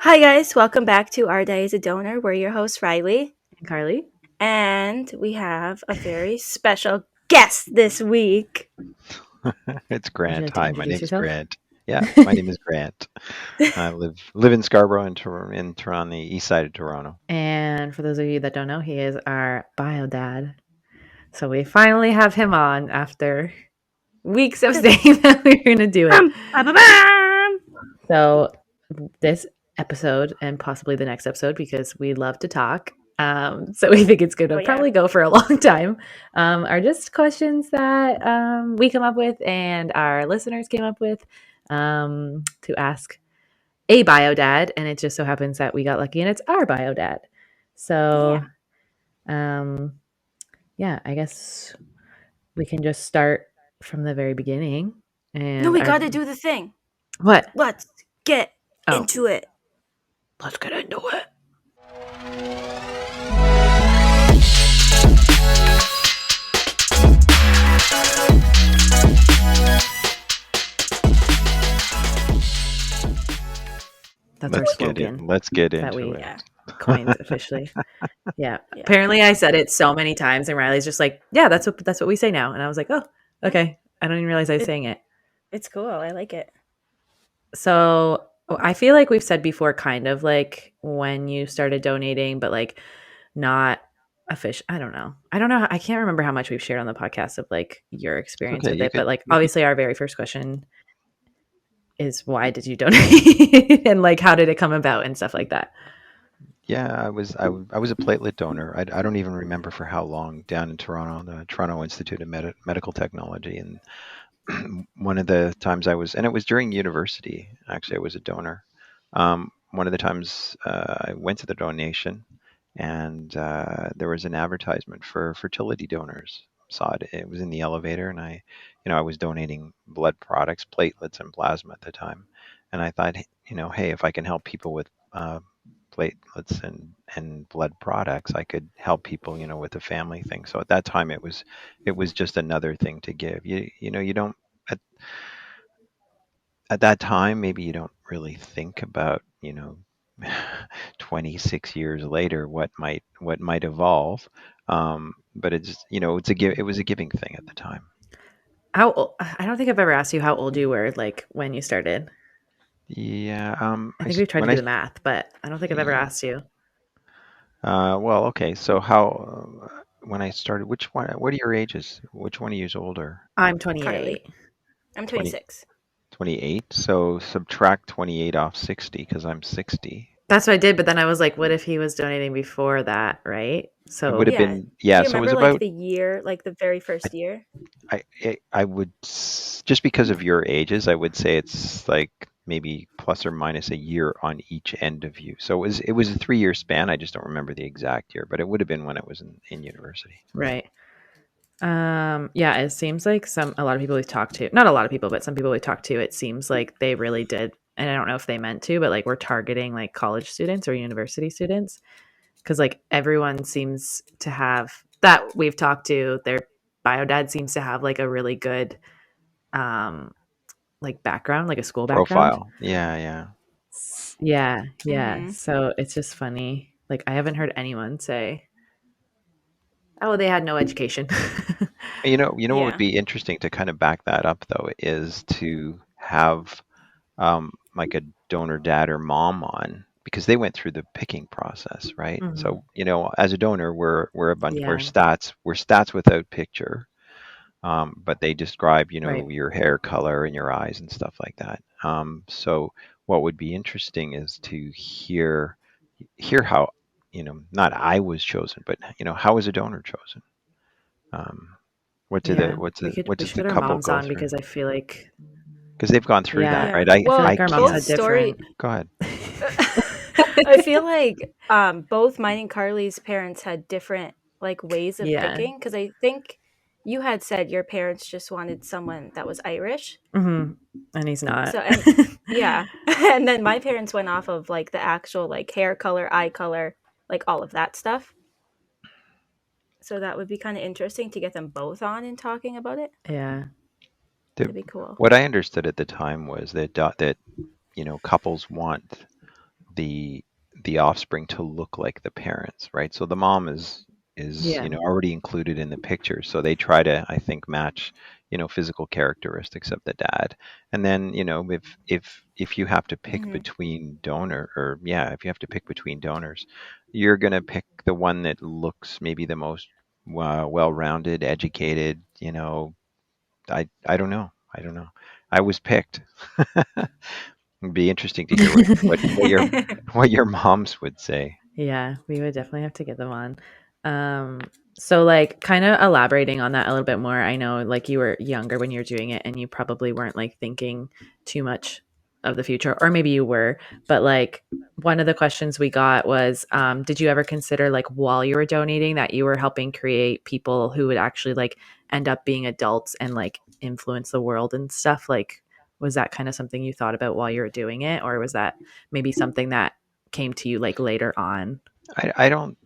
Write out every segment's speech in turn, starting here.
Hi, guys. Welcome back to Our Day as a Donor. We're your hosts, Riley. And Carly. And we have a very special guest this week. It's Would you Grant. like to Hi, my introduce name's yourself? Grant. Yeah, my name is Grant. I live in Scarborough in Toronto, the east side of Toronto. And for those of you that don't know, he is our bio dad. So we finally have him on after weeks of saying that we were going to do it. So this episode and possibly the next episode, because we love to talk, so we think it's going to probably go for a long time, are just questions that we come up with and our listeners came up with to ask a bio dad, and it just so happens that we got lucky and it's our bio dad. So yeah, I guess we can just start from the very beginning. And No, we got to do the thing. What? Let's get into it. Let's get into it. That's our slogan. Let's get into that we it. Coined officially. Yeah. Apparently, I said it so many times, and Riley's just like, "Yeah, that's what we say now." And I was like, "Oh, okay." I don't even realize I was saying it. It's cool. I like it. So I feel like we've said before, kind of like when you started donating, but like not official. I don't know. I can't remember how much we've shared on the podcast of like your experience with it. But like, obviously, our very first question is, why did you donate, and like, how did it come about, and stuff like that. Yeah, I was a platelet donor. I don't even remember for how long, down in Toronto, the Toronto Institute of Medical Technology, and one of the times and it was during university. Actually, I was a donor. One of the times I went to the donation, and there was an advertisement for fertility donors. Saw it. It was in the elevator, and I was donating blood products, platelets, and plasma at the time. And I thought, hey, if I can help people with platelets and blood products, I could help people, with a family thing. So at that time, it was just another thing to give. You don't at, at that time, maybe you don't really think about, 26 years later, what might evolve. But it was a giving thing at the time. I don't think I've ever asked you how old you were, like when you started. Yeah. I think we've tried to do the math, but I don't think I've ever asked you. Well, okay. So when I started, what are your ages? Which one of you is older? I'm 28. Carly. I'm 26. 28. So subtract 28 off 60, because I'm 60. That's what I did, but then I was like, what if he was donating before that, right? So it would have been, Do you so it was remember about, like the year, like the very first year? I would, just because of your ages, I would say it's like maybe plus or minus a year on each end of you. So it was a 3-year span. I just don't remember the exact year, but it would have been when I was in university. Right. Yeah, it seems like a lot of people we've talked to, not a lot of people, but some people we talked to, it seems like they really did. And I don't know if they meant to, but like we're targeting like college students or university students. Cause like everyone seems to have, that we've talked to, their bio dad seems to have like a really good, like background, like a school background. Profile. Yeah. Yeah. Mhm. So it's just funny. Like I haven't heard anyone say, oh, they had no education. What would be interesting to kind of back that up, though, is to have like a donor dad or mom on, because they went through the picking process, right? Mhm. So, as a donor, we're a bunch, Yeah. we're stats without picture, but they describe, Right. your hair color and your eyes and stuff like that. So what would be interesting is to hear how, not I was chosen, but how was a donor chosen? What do Yeah. what We does should the get our couple moms go on, through? because I feel like, Because they've gone through that, right? I feel like our moms both had different. Go ahead. I feel like both mine and Carly's parents had different like ways of Yeah. picking, because I think you had said your parents just wanted someone that was Irish. Mm-hmm. And he's not. So yeah, and then my parents went off of like the actual like hair color, eye color, like all of that stuff. So that would be kind of interesting to get them both on and talking about it. Yeah. That'd be cool. What I understood at the time was that couples want the the offspring to look like the parents, right? So the mom is Yeah. already included in the picture. So they try to, I think, match physical characteristics of the dad. And then if you have to pick Hmm. between donor or yeah, if you have to pick between donors, you're gonna pick the one that looks maybe the most well-rounded, educated. I don't know. I don't know. I was picked. It'd be interesting to hear what your moms would say. Yeah, we would definitely have to get them on. Um, so like kind of elaborating on that a little bit more. I know like you were younger when you were doing it and you probably weren't like thinking too much of the future, or maybe you were, but like one of the questions we got was, did you ever consider like while you were donating that you were helping create people who would actually like end up being adults and like influence the world and stuff? Like, was that kind of something you thought about while you were doing it, or was that maybe something that came to you like later on? I don't.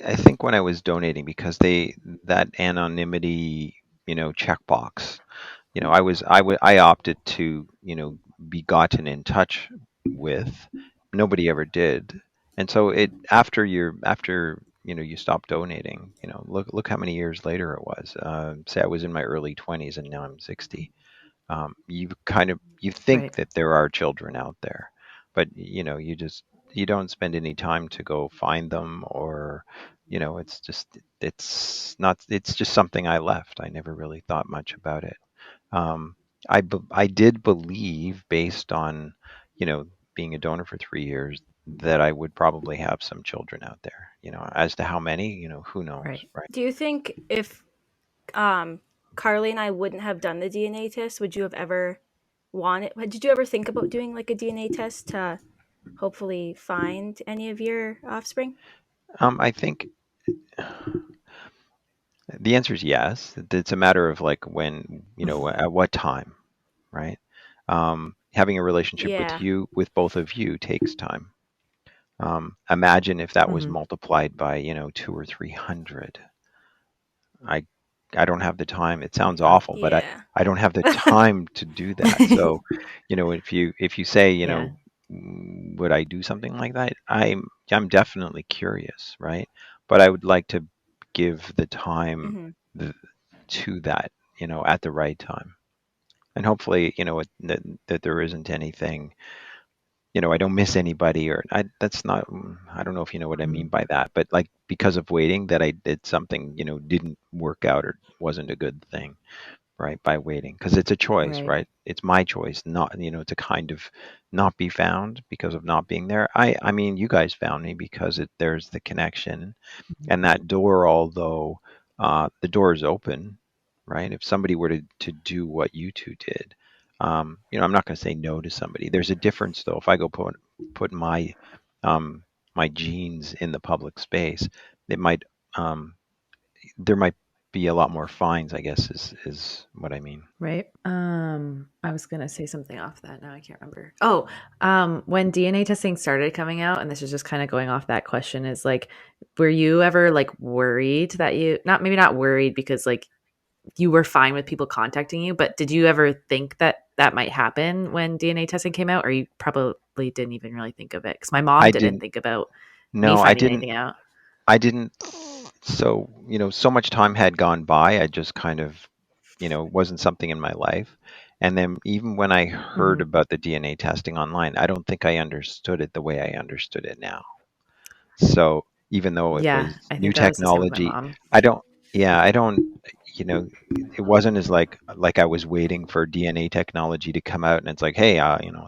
I think when I was donating, because that anonymity, checkbox, I opted to, be gotten in touch with. Nobody ever did, and so after you stop donating, look how many years later it was. Say I was in my early 20s and now I'm 60. You think Right. that there are children out there, but you don't spend any time to go find them, or it's just something I left. I never really thought much about it. um, I did believe, based on being a donor for 3 years, that I would probably have some children out there. As to how many, who knows, Right. right? Do you think if Carly and I wouldn't have done the DNA test, would you have ever wanted? Did you ever think about doing like a DNA test to hopefully find any of your offspring? I think the answer is yes. It's a matter of like when, at what time, right? Having a relationship Yeah. with both of you takes time. Imagine if that was Hmm. multiplied by, two or 300. I I don't have the time. It sounds awful, but Yeah. I don't have the time to do that. So, if you say, Yeah. would I do something like that? I'm definitely curious, right? But I would like to give the time Hmm. th- to that, at the right time. And hopefully, that there isn't anything, I don't miss anybody, or that's not, I don't know if you know what I Hmm. mean by that, but like because of waiting, that I did something, didn't work out or wasn't a good thing, right? By waiting, because it's a choice, Right. right? It's my choice, not, to kind of not be found because of not being there. I mean, you guys found me because there's the connection, and that door, although the door is open, right? If somebody were to do what you two did, I'm not going to say no to somebody. There's a difference, though. If I go put um, my genes in the public space, it might um, there might be a lot more fines, I guess, is what I mean. Right. I was gonna say something off that. Now I can't remember. Oh, when DNA testing started coming out, and this is just kind of going off that question, is like, were you ever like worried that you not maybe not worried because like you were fine with people contacting you, but did you ever think that that might happen when DNA testing came out, or you probably didn't even really think of it? Because my mom I didn't didn't. think about me No, I finding didn't. anything out. I didn't. So, so much time had gone by. I just kind of, wasn't something in my life. And then even when I heard Hmm. about the DNA testing online, I don't think I understood it the way I understood it now. So even though it Yeah, was I new think that was the same with my technology, mom. I don't, yeah, I don't, it wasn't as like I was waiting for DNA technology to come out and it's like, hey,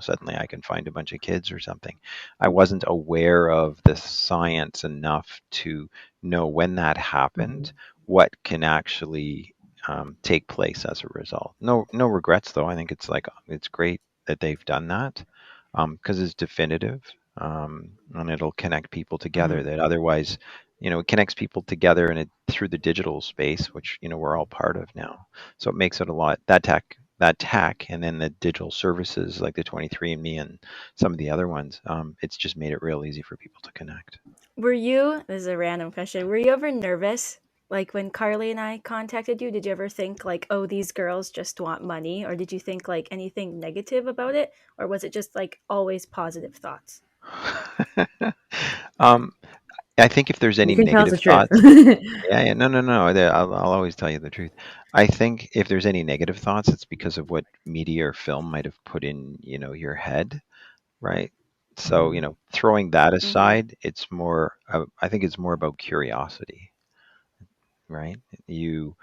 suddenly I can find a bunch of kids or something. I wasn't aware of the science enough to know when that happened, Hmm. what can actually take place as a result. No, no regrets though. I think it's great that they've done that, because it's definitive, and it'll connect people together Hmm. that otherwise, it connects people together and through the digital space, which we're all part of now. So it makes it a lot that tech, and then the digital services like the 23andMe and some of the other ones. It's just made it real easy for people to connect. Were you, this is a random question, were you ever nervous? Like when Carly and I contacted you, did you ever think like, oh, these girls just want money? Or did you think like anything negative about it? Or was it just like always positive thoughts? um, I think if there's You any can tell us negative the truth. thoughts, yeah, yeah, no, no, no. I'll always tell you the truth. I think if there's any negative thoughts, it's because of what media or film might have put in, your head, right? So, Mhm. throwing that Mhm. aside, it's more. I think it's more about curiosity, right? I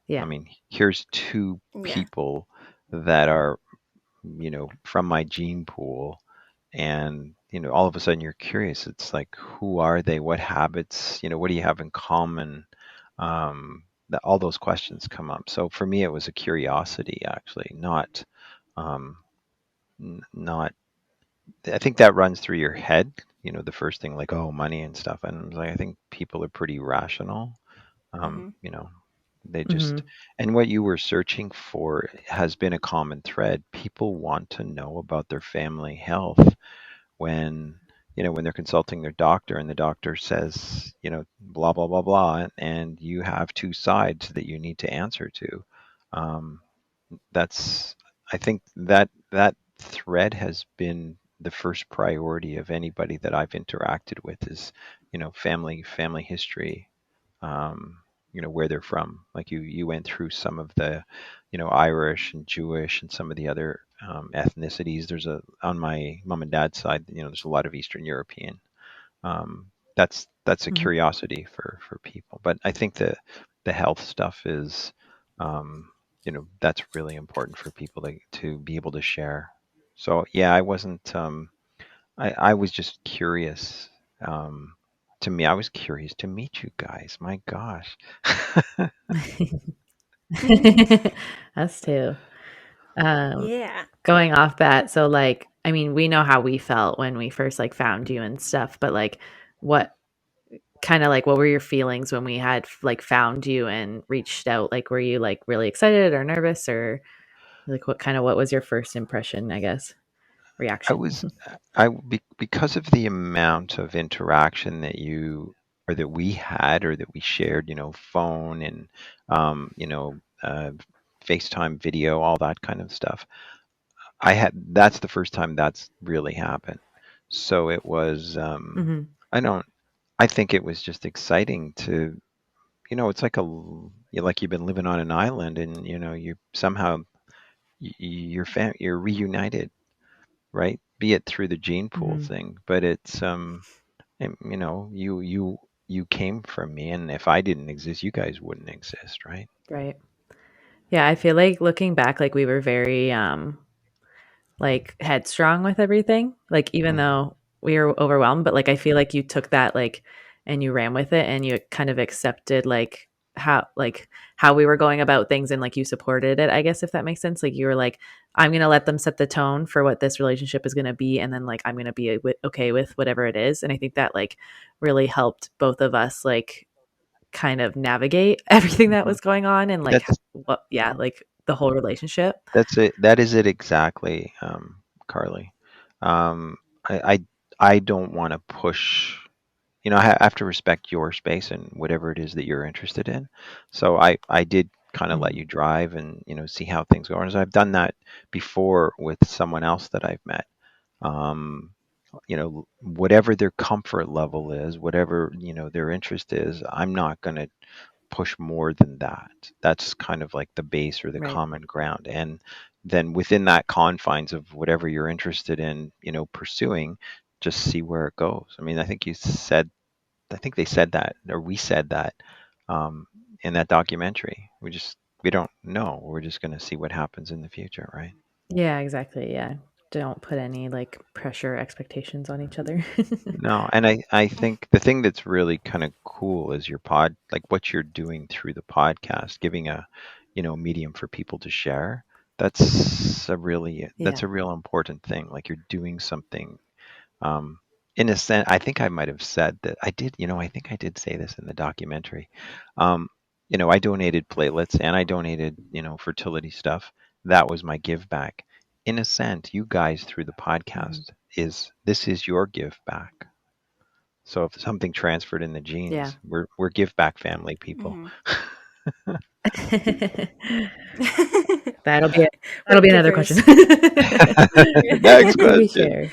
Yeah. mean, here's two Yeah. people that are, from my gene pool, and all of a sudden you're curious. It's like, who are they? What habits? What do you have in common? All those questions come up. So for me, it was a curiosity, actually, not, um, not. I think that runs through your head. The first thing, like, oh, money and stuff. And like, I think people are pretty rational. Mhm. They just, Mhm. and what you were searching for has been a common thread. People want to know about their family health when, when they're consulting their doctor and the doctor says, blah, blah, blah, blah, and you have two sides that you need to answer to. Um, that's, I think that thread has been the first priority of anybody that I've interacted with is, family history, where they're from. Like you went through some of the, Irish and Jewish and some of the other ethnicities. There's on my mom and dad's side, there's a lot of Eastern European. That's a Mhm. curiosity for people. But I think the health stuff is, that's really important for people to be able to share. So yeah, I wasn't. I was just curious. Um, to me, I was curious to meet you guys. My gosh. Us too. Um, Yeah. Going off that, so like, I mean, we know how we felt when we first like found you and stuff, but like, what kind of like what were your feelings when we had like found you and reached out? Like, were you like really excited or nervous, or like what was your first impression? I guess I reaction. was because of the amount of interaction that you or that we had or that we shared, phone and FaceTime video, all that kind of stuff. That's the first time that's really happened. So it was Hmm. I don't I think it was just exciting to, it's like like you've been living on an island and you somehow you're reunited, right? Be it through the gene pool Hmm. thing, but it's you came from me, and if I didn't exist, you guys wouldn't exist, right? Right. Yeah, I feel like looking back, like we were very like headstrong with everything. Like even Hmm. though we were overwhelmed, but like I feel like you took that like and you ran with it and you kind of accepted like how we were going about things and like you supported it, I guess if that makes sense. Like you were like, I'm gonna let them set the tone for what this relationship is gonna be, and then like I'm gonna be okay with whatever it is. And I think that like really helped both of us like kind of navigate everything that Hmm. was going on and like That's what yeah, like the whole relationship. that's it. That is it exactly, Carly. Um, I I don't want to push. I have to respect your space and whatever it is that you're interested in. So I did kind of let Mhm. you drive and see how things go. And as I've done that before with someone else that I've met. Um, whatever their comfort level is, whatever their interest is, I'm not going to push more than that. That's kind of like the base or the Right. common ground. And then within that confines of whatever you're interested in, pursuing, just see where it goes. I mean, I think they said that, or we said that, um, in that documentary. We don't know. We're just going to see what happens in the future, right? Yeah, exactly. Yeah. Don't put any like pressure expectations on each other. No, and I think the thing that's really kind of cool is your like what you're doing through the podcast, giving a, medium for people to share. That's Yeah. a real important thing. Like you're doing something. Um, in a sense, I think I might have said that I did. I think I did say this in the documentary. Um, I donated platelets and I donated, fertility stuff. That was my give back. In a sense, you guys through the Mhm. podcast this is your give back. So if something transferred in the Yeah. genes, we're give back family people. Mhm. That'll be it. We're That'll be another question. givers. Next What did we question. share?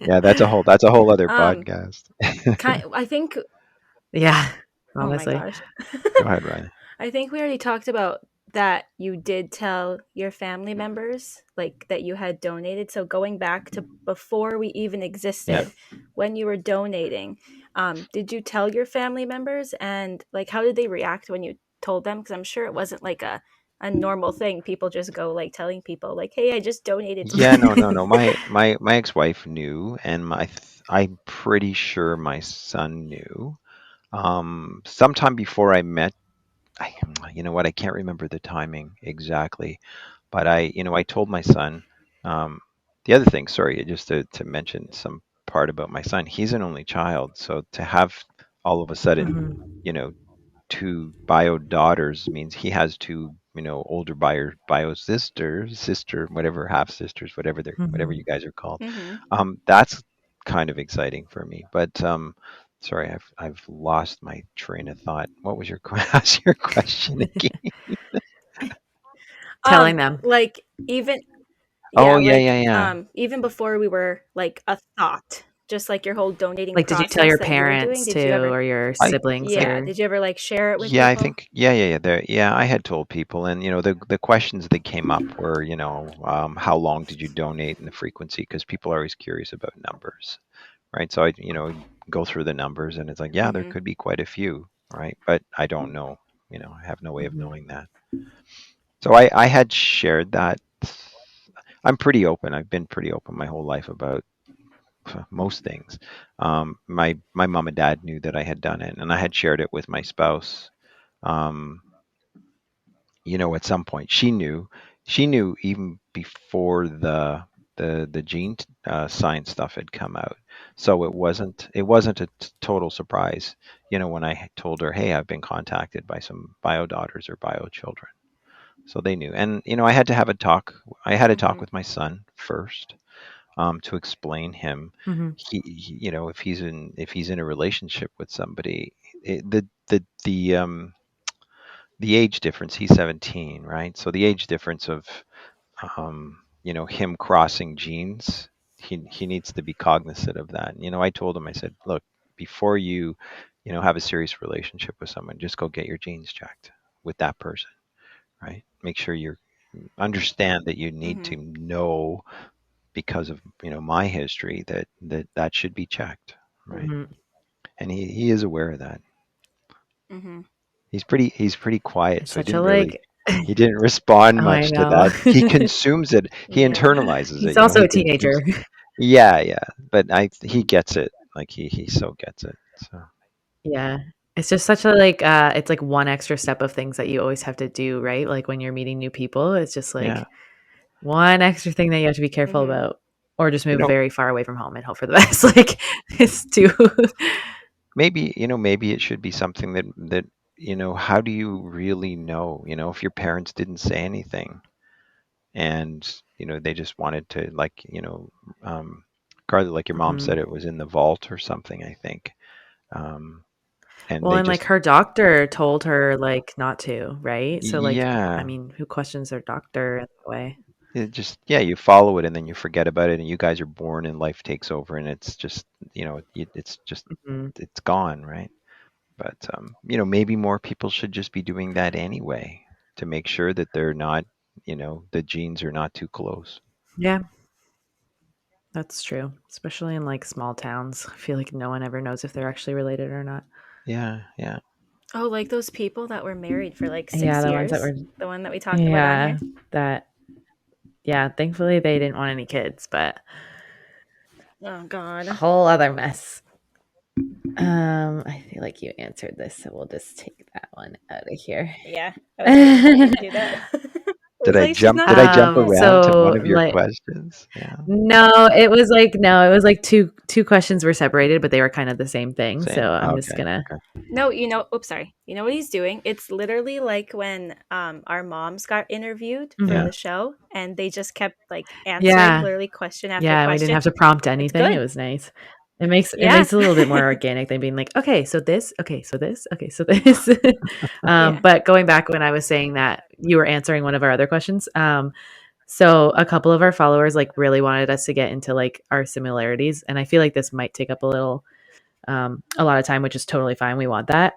Yeah, that's a whole other Um, podcast. I think. Yeah, Oh my honestly. gosh. Go ahead, Ryan. I think we already talked about that you did tell your family members like that you had donated. So going back to before we even Yeah. existed, when you were donating, did you tell your family members and like how did they react when you told them? Because I'm sure it wasn't like a normal thing. People just go like telling people like, "Hey, I just donated to Yeah, no, something." no, no. My ex-wife knew, and I'm pretty sure my son knew. Sometime before I met, I, you know what? I can't remember the timing exactly, but I told my son. Um, the other thing, sorry, just to mention some part about my son. He's an only child, so to have all of a sudden, Mhm, you know, two bio daughters means he has two, older bio sister, whatever, half sisters, whatever you mhm. guys are called. Mhm. That's kind of exciting for me. But sorry, I've lost my train of thought. What was your ask your question again? Telling them. Like even Oh yeah, yeah, like yeah, yeah. even before we were like a thought, just like your whole donating Like, did you tell process your that you were doing, parents did you too, ever or your I siblings I yeah, or did you ever like share it with Yeah, I people? think yeah. Yeah, I had told people, and the questions that came up were, how long did you donate and the frequency, because people are always curious about numbers, right? So I, go through the numbers, and it's like, yeah, there Mhm. could be quite a few, right? But I don't know, I have no way of Mhm, knowing that. So I had shared that. I'm pretty open. I've been pretty open my whole life about most things. My mom and dad knew that I had done it, and I had shared it with my spouse. Um, at some point she knew even before the gene science stuff had come out, so it wasn't a total surprise, when I told her, hey, I've been contacted by some bio daughters or bio children. So they knew, and I had a talk Mhm. with my son first, to explain him. mhm, If he's in a relationship with somebody, the age difference, he's 17, right? So the age difference of him crossing genes, he needs to be cognizant of that. I told him, I said, look, before you have a serious relationship with someone, just go get your genes checked with that person, right? Make sure you understand that you need to Mhm. know, because of my history, that should be checked, right? mhm. And he is aware of that. Mhm. He's pretty quiet, It's so he such a didn't really like he didn't respond oh, I much to know. that. He consumes it, he Yeah. internalizes it, He's also he a teenager. consumes. Yeah, yeah, but he gets it. Like he so gets it. So Yeah. It's just such a it's like one extra step of things that you always have to do, right? Like when you're meeting new people, it's just yeah, like one extra thing that you have to be careful Mhm. about or just you move know, very far away from home and hope for the best. Like it's too maybe it should be something that how do you really know? If your parents didn't say anything, and they just wanted to, like, Carly, like your mom Mhm. said, it was in the vault or something, I think. Um, and Well, they and like just her doctor told her like not to, right? So like I yeah. mean, who questions their doctor in that way? It just, yeah, you follow it and then you forget about it, and you guys are born and life takes over, and it's just, it's just, Mhm. it's gone, right? But maybe more people should just be doing that anyway, to make sure that they're not, the genes are not too close. Yeah, that's true. Especially in like small towns. I feel like no one ever knows if they're actually related or not. Yeah, yeah. Oh, like those people that were married for like Yeah, 6 the ones that years? were The one that we talked about on here? yeah, that yeah, thankfully they didn't want any kids, but Oh a god. whole other mess. I feel like you answered this, so we'll just take that one out of here. Yeah, I was waiting for you to do that. I Did was I like, she's jump? not Did I done jump yet. around to one So of your like questions? Yeah, no, it was like two questions were separated, but they were kind of the same thing. So same. I'm just Okay, gonna okay. No, oops, sorry. You know what he's doing? It's literally like when our moms got interviewed for Mhm. Yeah, the show and they just kept like answering Yeah. literally question after Yeah, we didn't question. have to prompt It's anything. It good. was nice. It Yeah. makes it a little bit more organic than being like, okay, so this, okay, so this, okay, so this. Yeah. But going back when I was saying that you were answering one of our other questions, So a couple of our followers like really wanted us to get into like our similarities, and I feel like this might take up a lot of time, which is totally fine. We want that.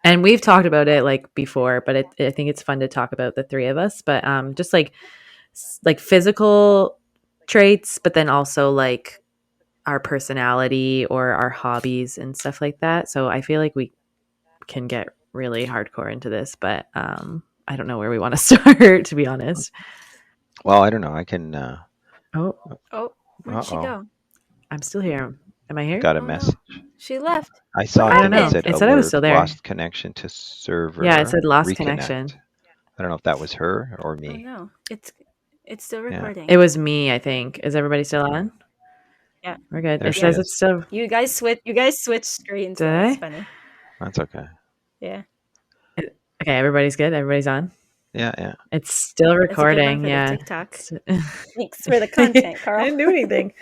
And we've talked about it like before, but I think it's fun to talk about the three of us. But just like physical traits, but then also like our personality or our hobbies and stuff like that. So I feel like we can get really hardcore into this, but I don't know where we want to start, to be honest. Well, I don't know. I can. Oh, Oh, where'd she Uh-oh. go? I'm still here. Am I I here? got a Oh no, message. she left. I What saw a I don't thing that know. said happened? It said I was alert, still there. lost connection to Yeah, it said server, lost reconnect. connection. I don't know if that was her or Oh me. no, it's still Yeah, It recording. was me, I think. Is everybody still on? Yeah, We're good. there It she yeah. says it's is. still. You guys switch. You guys switch screens Did though. It's I? funny. That's okay. Yeah, Okay, everybody's good. Everybody's on. Yeah, yeah. It's still that's a good one recording. for the Yeah. TikTok. I Thanks for the content, Carl. didn't do anything.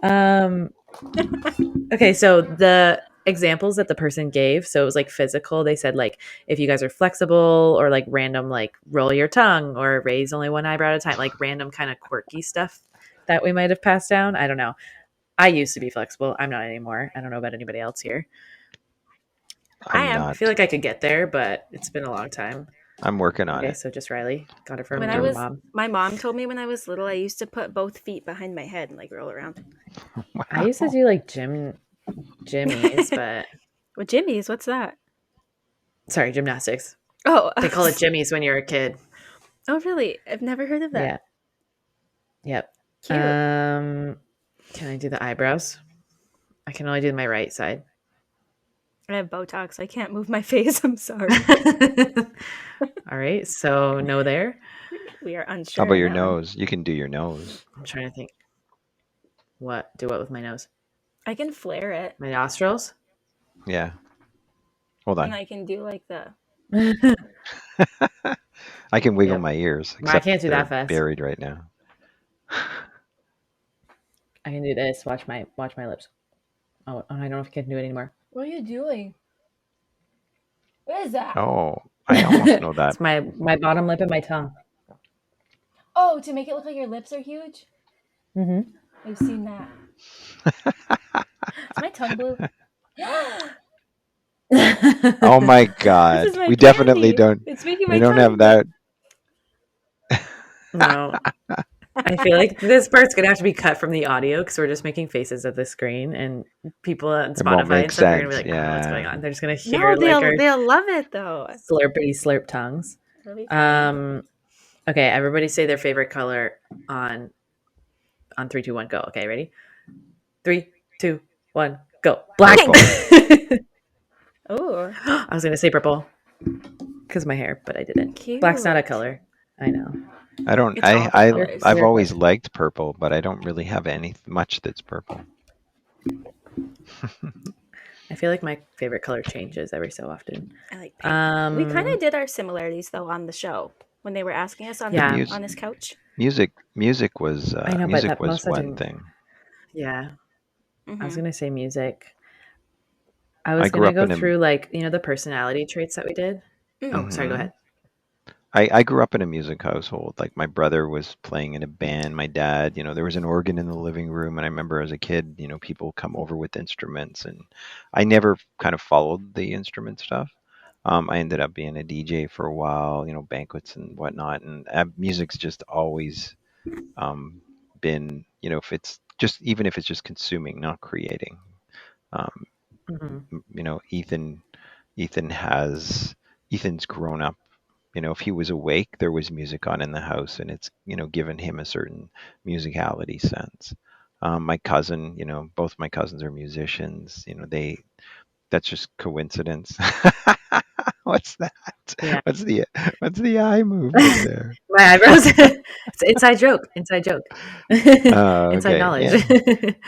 Um, okay, so the examples that the person gave, so it was like physical. They said like if you guys are flexible or like random, like roll your tongue or raise only one eyebrow at a time, like random kind of quirky stuff that we might have passed down. I don't know. I used to be flexible. I'm not anymore. I don't know about anybody else here. I I'm am. I feel not. like I could get there, but it's been a long time. I'm working on Okay, it. so just Riley got it When from I your was, mom. my mom told me when I was little, I used to put both feet behind my head and like roll around. I used to Wow. do like jimmies, but Well, Jimmy's, what's that? sorry, gymnastics. Oh, They call it jimmies when you're a kid. oh, really? I've never heard of that. Yeah. Yep. Cute. Um, can I do the eyebrows? I can only do my right side. I have Botox. I can't move my face. I'm sorry. All right. So no there. We are How unsure about on your that one. nose? You can do your nose. I'm trying to think. What? Do what with my nose? I can flare it, My nostrils? Yeah. Hold and on. I can do like the. I can wiggle Yep. my ears, I except can't do they're that fast. buried right now. I can do this. Watch my lips. Oh, I don't know if I can do it anymore. What are you doing? What is that? Oh, I almost know that. It's my bottom lip and my tongue. Oh, to make it look like your lips are huge? Mm-hmm. I've seen that. Is my tongue blue? This Oh my is God. my We definitely candy. don't. It's making We my don't have tongue blue. that. No, I feel like this part's gonna have to be cut from the audio because we're just making faces at the screen, and people on It won't Spotify make and stuff are gonna be sense. like, "I don't know what's going Yeah. on." They're just gonna No, hear like our they'll love it though. slurpity slurp tongues. It'll be fine. Um, okay, everybody say their favorite color on 3, 2, 1, go. Okay, ready? 3, 2, 1, go. Black. Pink. Purple. Oh, I was gonna say purple because my hair, but I didn't. Black's not a cute. color. I know. I don't. It's all the Your I've colors. your always question. liked purple, but I don't really have any much that's purple. I feel like my favorite color changes every so often. I like pink. We kind Um, of did our similarities though on the show when they were asking us Yeah, yeah, on his couch. I know, but music that was most of the one time, thing. yeah. I was Mm-hmm. gonna say music. I I was grew gonna up go in a. through like the personality traits that we did. Mm. Oh, sorry. Go Hmm. ahead. I grew up in a music household. Like my brother was playing in a band. My dad, there was an organ in the living room, and I remember as a kid, people come over with instruments, and I never kind of followed the instrument stuff. I ended up being a DJ for a while, banquets and whatnot, and music's just always um, been, if it's just even if it's just consuming, not creating. Um, Hmm. Ethan has Ethan's grown up. If he was awake, there was music on in the house, and it's given him a certain musicality sense. My cousin, both my cousins are musicians. They that's just coincidence. What's that? Yeah, What's the what's the eye movement there? my eyebrows. It's an inside joke. Inside joke. Oh, Inside okay. knowledge. Yeah.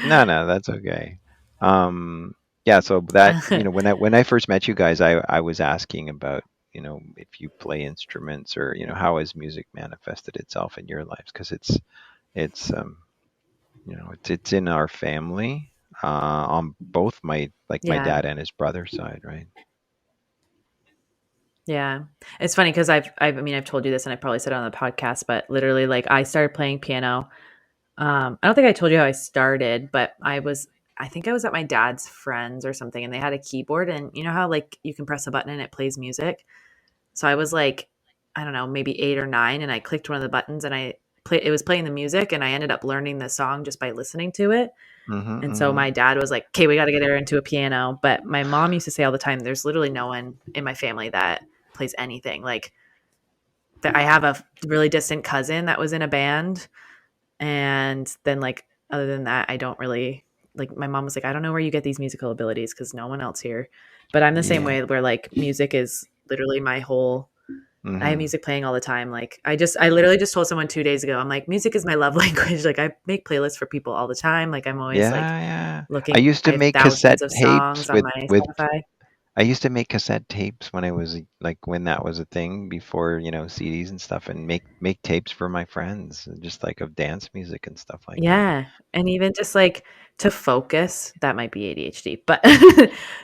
No, no, that's okay. Um, yeah, so that, when I first met you guys, I was asking about, if you play instruments or, how has music manifested itself in your lives? Because it's it's in our family, on both my Yeah. dad and his brother's side, right? Yeah. It's funny because I mean, I've told you this and I probably said it on the podcast, but literally, like, I started playing piano. I don't think I told you how I started, but I think I was at my dad's friends or something, and they had a keyboard, and you know how like you can press a button and it plays music. So I was like, I don't know, maybe 8 or 9, and I clicked one of the buttons, and it was playing the music, and I ended up learning the song just by listening to it. Mm-hmm, And so mm-hmm. my dad was like, "Okay, we got to get her into a piano." But my mom used to say all the time, "There's literally no one in my family that plays anything." Like that, I have a really distant cousin that was in a band, and then like other than that, I don't really like. My mom was like, "I don't know where you get these musical abilities because no one else here." But I'm the same Yeah. way where like music is literally my whole. I have Mm-hmm. music playing all the time. Like I literally just told someone 2 days ago, I'm like, music is my love language. Like I make playlists for people all the time. Like I'm always like Yeah, yeah. looking. I have Cassette thousands of tapes songs on my Spotify. I used to make cassette tapes when I was like when that was a thing before, CDs and stuff, and make tapes for my friends, just like of dance music and stuff like that. Yeah, and even just like to focus, that might be ADHD, but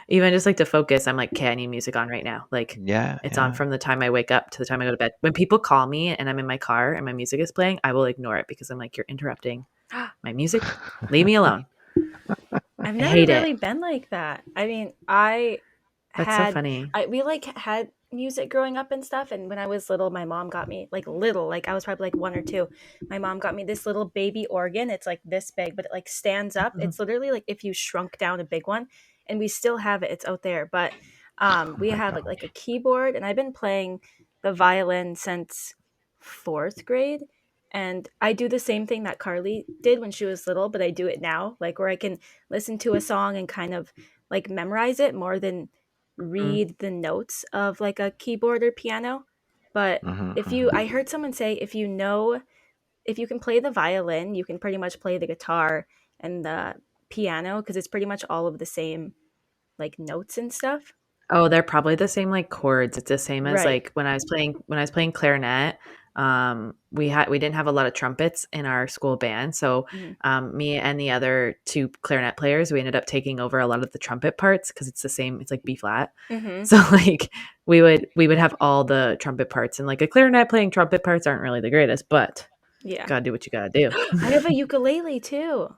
even just like to focus, I'm like, okay, I need music on right now. Like Yeah, it's on yeah. from the time I wake up to the time I go to bed. When people call me and I'm in my car and my music is playing, I will ignore it because I'm like, you're interrupting my music. Leave me alone. I've I never hate it. really been like that. I mean, That's so had funny. we like had music growing up and stuff, and when I was little my mom got me like little, like I was probably like 1 or 2. My mom got me this little baby organ. It's like this big, but it like stands up. Mhm. It's literally like if you shrunk down a big one, and we still have it. It's out there, but Oh we my have like a gosh. keyboard, and I've been playing the violin since 4th grade. And I do the same thing that Carly did when she was little, but I do it now, like where I can listen to a song and kind of like memorize it more than Mm. read the notes of like a keyboard or piano. But Mm-hmm, if you, mm-hmm. I heard someone say, if you can play the violin, you can pretty much play the guitar and the piano because it's pretty much all of the same like notes and stuff. Oh, they're probably the same like chords. It's the same as Right. like when I was playing clarinet. We didn't have a lot of trumpets in our school band, so Mm-hmm. me and the other two clarinet players, we ended up taking over a lot of the trumpet parts because it's the same. It's like B flat. Mm-hmm. So like we would have all the trumpet parts, and like a clarinet playing trumpet parts aren't really the greatest, but Yeah. gotta do what you gotta do. I have a ukulele too.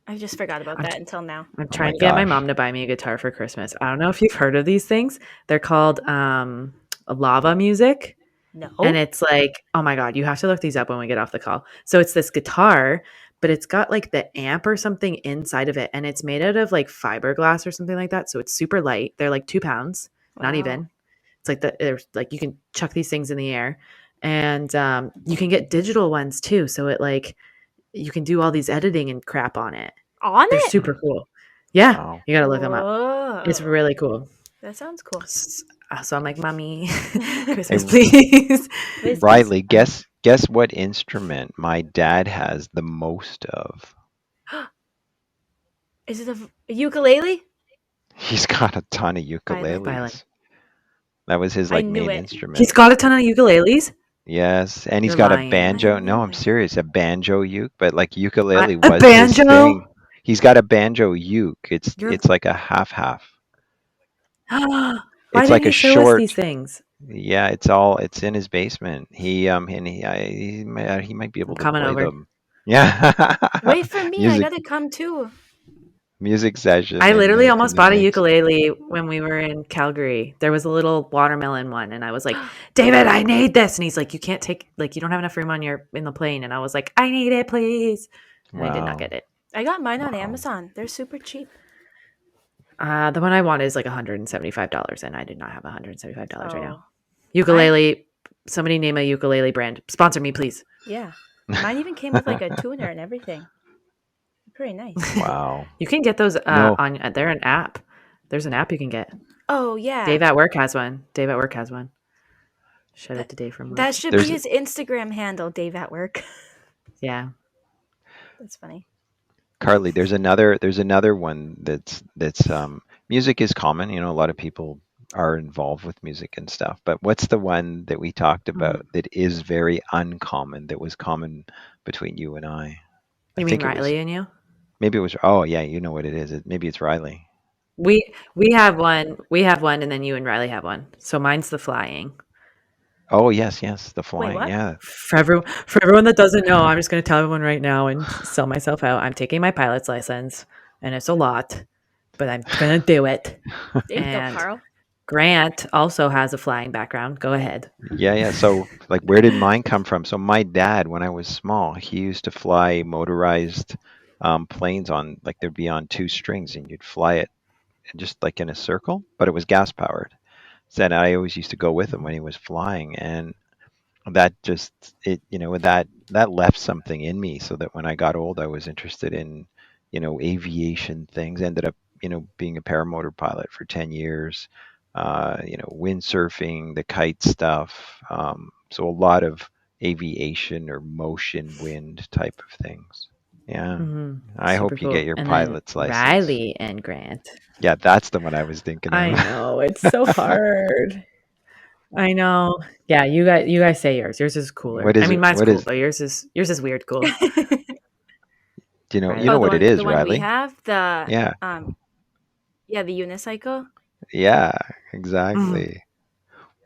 I just forgot about I'm that until now. I'm Oh trying my to get my gosh. mom to buy me a guitar for Christmas. I don't know if you've heard of these things. They're called lava music. And No. it's like, oh my God, you have to look these up when we get off the call. So it's this guitar, but it's got like the amp or something inside of it. And it's made out of like fiberglass or something like that. So it's super light. They're like 2 pounds, not Wow. even. It's like there's like you can chuck these things in the air. And you can get digital ones too. So it like you can do all these editing and crap on it. On They're it? super cool. Yeah, Wow. you gotta look them up. It's Whoa. really cool. That sounds cool. So I'm like, mommy, Hey, Christmas, please. Please, please. Riley, guess what instrument my dad has the most of? Is it a ukulele? He's got a ton of Violin. Violin. ukuleles. That was his I like knew main it. He's instrument. got a ton of ukuleles. Yes, and he's You're got a lying. I banjo. No, knew I'm it. serious. A banjo uke, but like ukulele A was his banjo. thing. He's got a banjo uke. It's You're. it's like a half. Why It's didn't like a he show us these short. things? Yeah, it's in his basement. He might be I'm able to coming play over. them. Yeah. Wait for me. I Music gotta come too. music session I literally from almost his bought a basement. ukulele when we were in Calgary. There was a little watermelon one, and I was like, "David, I need this." And he's like, "You can't take like you don't have enough room on your in the plane." And I was like, "I need it, please." And I did not Wow. get it. I got mine on Wow. Amazon. They're super cheap. The one I want is like $175, and I do not have $175 right now. Oh, mine. Ukulele. Somebody name a ukulele brand. Sponsor me, please. Yeah, mine even came with like a tuner and everything. Pretty nice. Wow. You can get those No, on. They're an app. There's an app you can get. Oh yeah, Dave at work has one. Dave at work has one. Shout out that to Dave from that work. should be there's his Instagram handle. Dave at work. Yeah. That's funny. Carly, there's another one that's music is common, a lot of people are involved with music and stuff. But what's the one that we talked Mhm. about that is very uncommon that was common between you and I? I You mean think it was Riley and you? maybe it was oh yeah, you know what it is. Maybe it's Riley. We have one. We have one, and then you and Riley have one. So mine's the flying. Oh yes, yes, the Wait, flying. what? Yeah. For everyone that doesn't know, I'm just going to tell everyone right now and sell myself out. I'm taking my pilot's license, and it's a lot, but I'm going to do it. There you go, And Carl. Grant also has a flying background. Go ahead. Yeah, yeah. So, like, where did mine come from? So, my dad, when I was small, he used to fly motorized planes on, like, they'd be on two strings, and you'd fly it just like in a circle, but it was gas powered. So, then I always used to go with him when he was flying, and that just that left something in me, so that when I got old, I was interested in aviation things. Ended up being a paramotor pilot for 10 years. Windsurfing, the kite stuff, so a lot of aviation or motion wind type of things. Yeah, I Super hope you get cool. your And then pilot's license. Riley and Grant. Yeah, that's the one I was thinking of. I know it's so hard. I know. Yeah, you guys say yours. Yours is cooler. What I is mean, it? mine's What cool, is but yours is weird cool. do you know Oh, Riley. what it the is, one we Riley? have, the Yeah. yeah, the unicycle. Yeah, Mhm. exactly.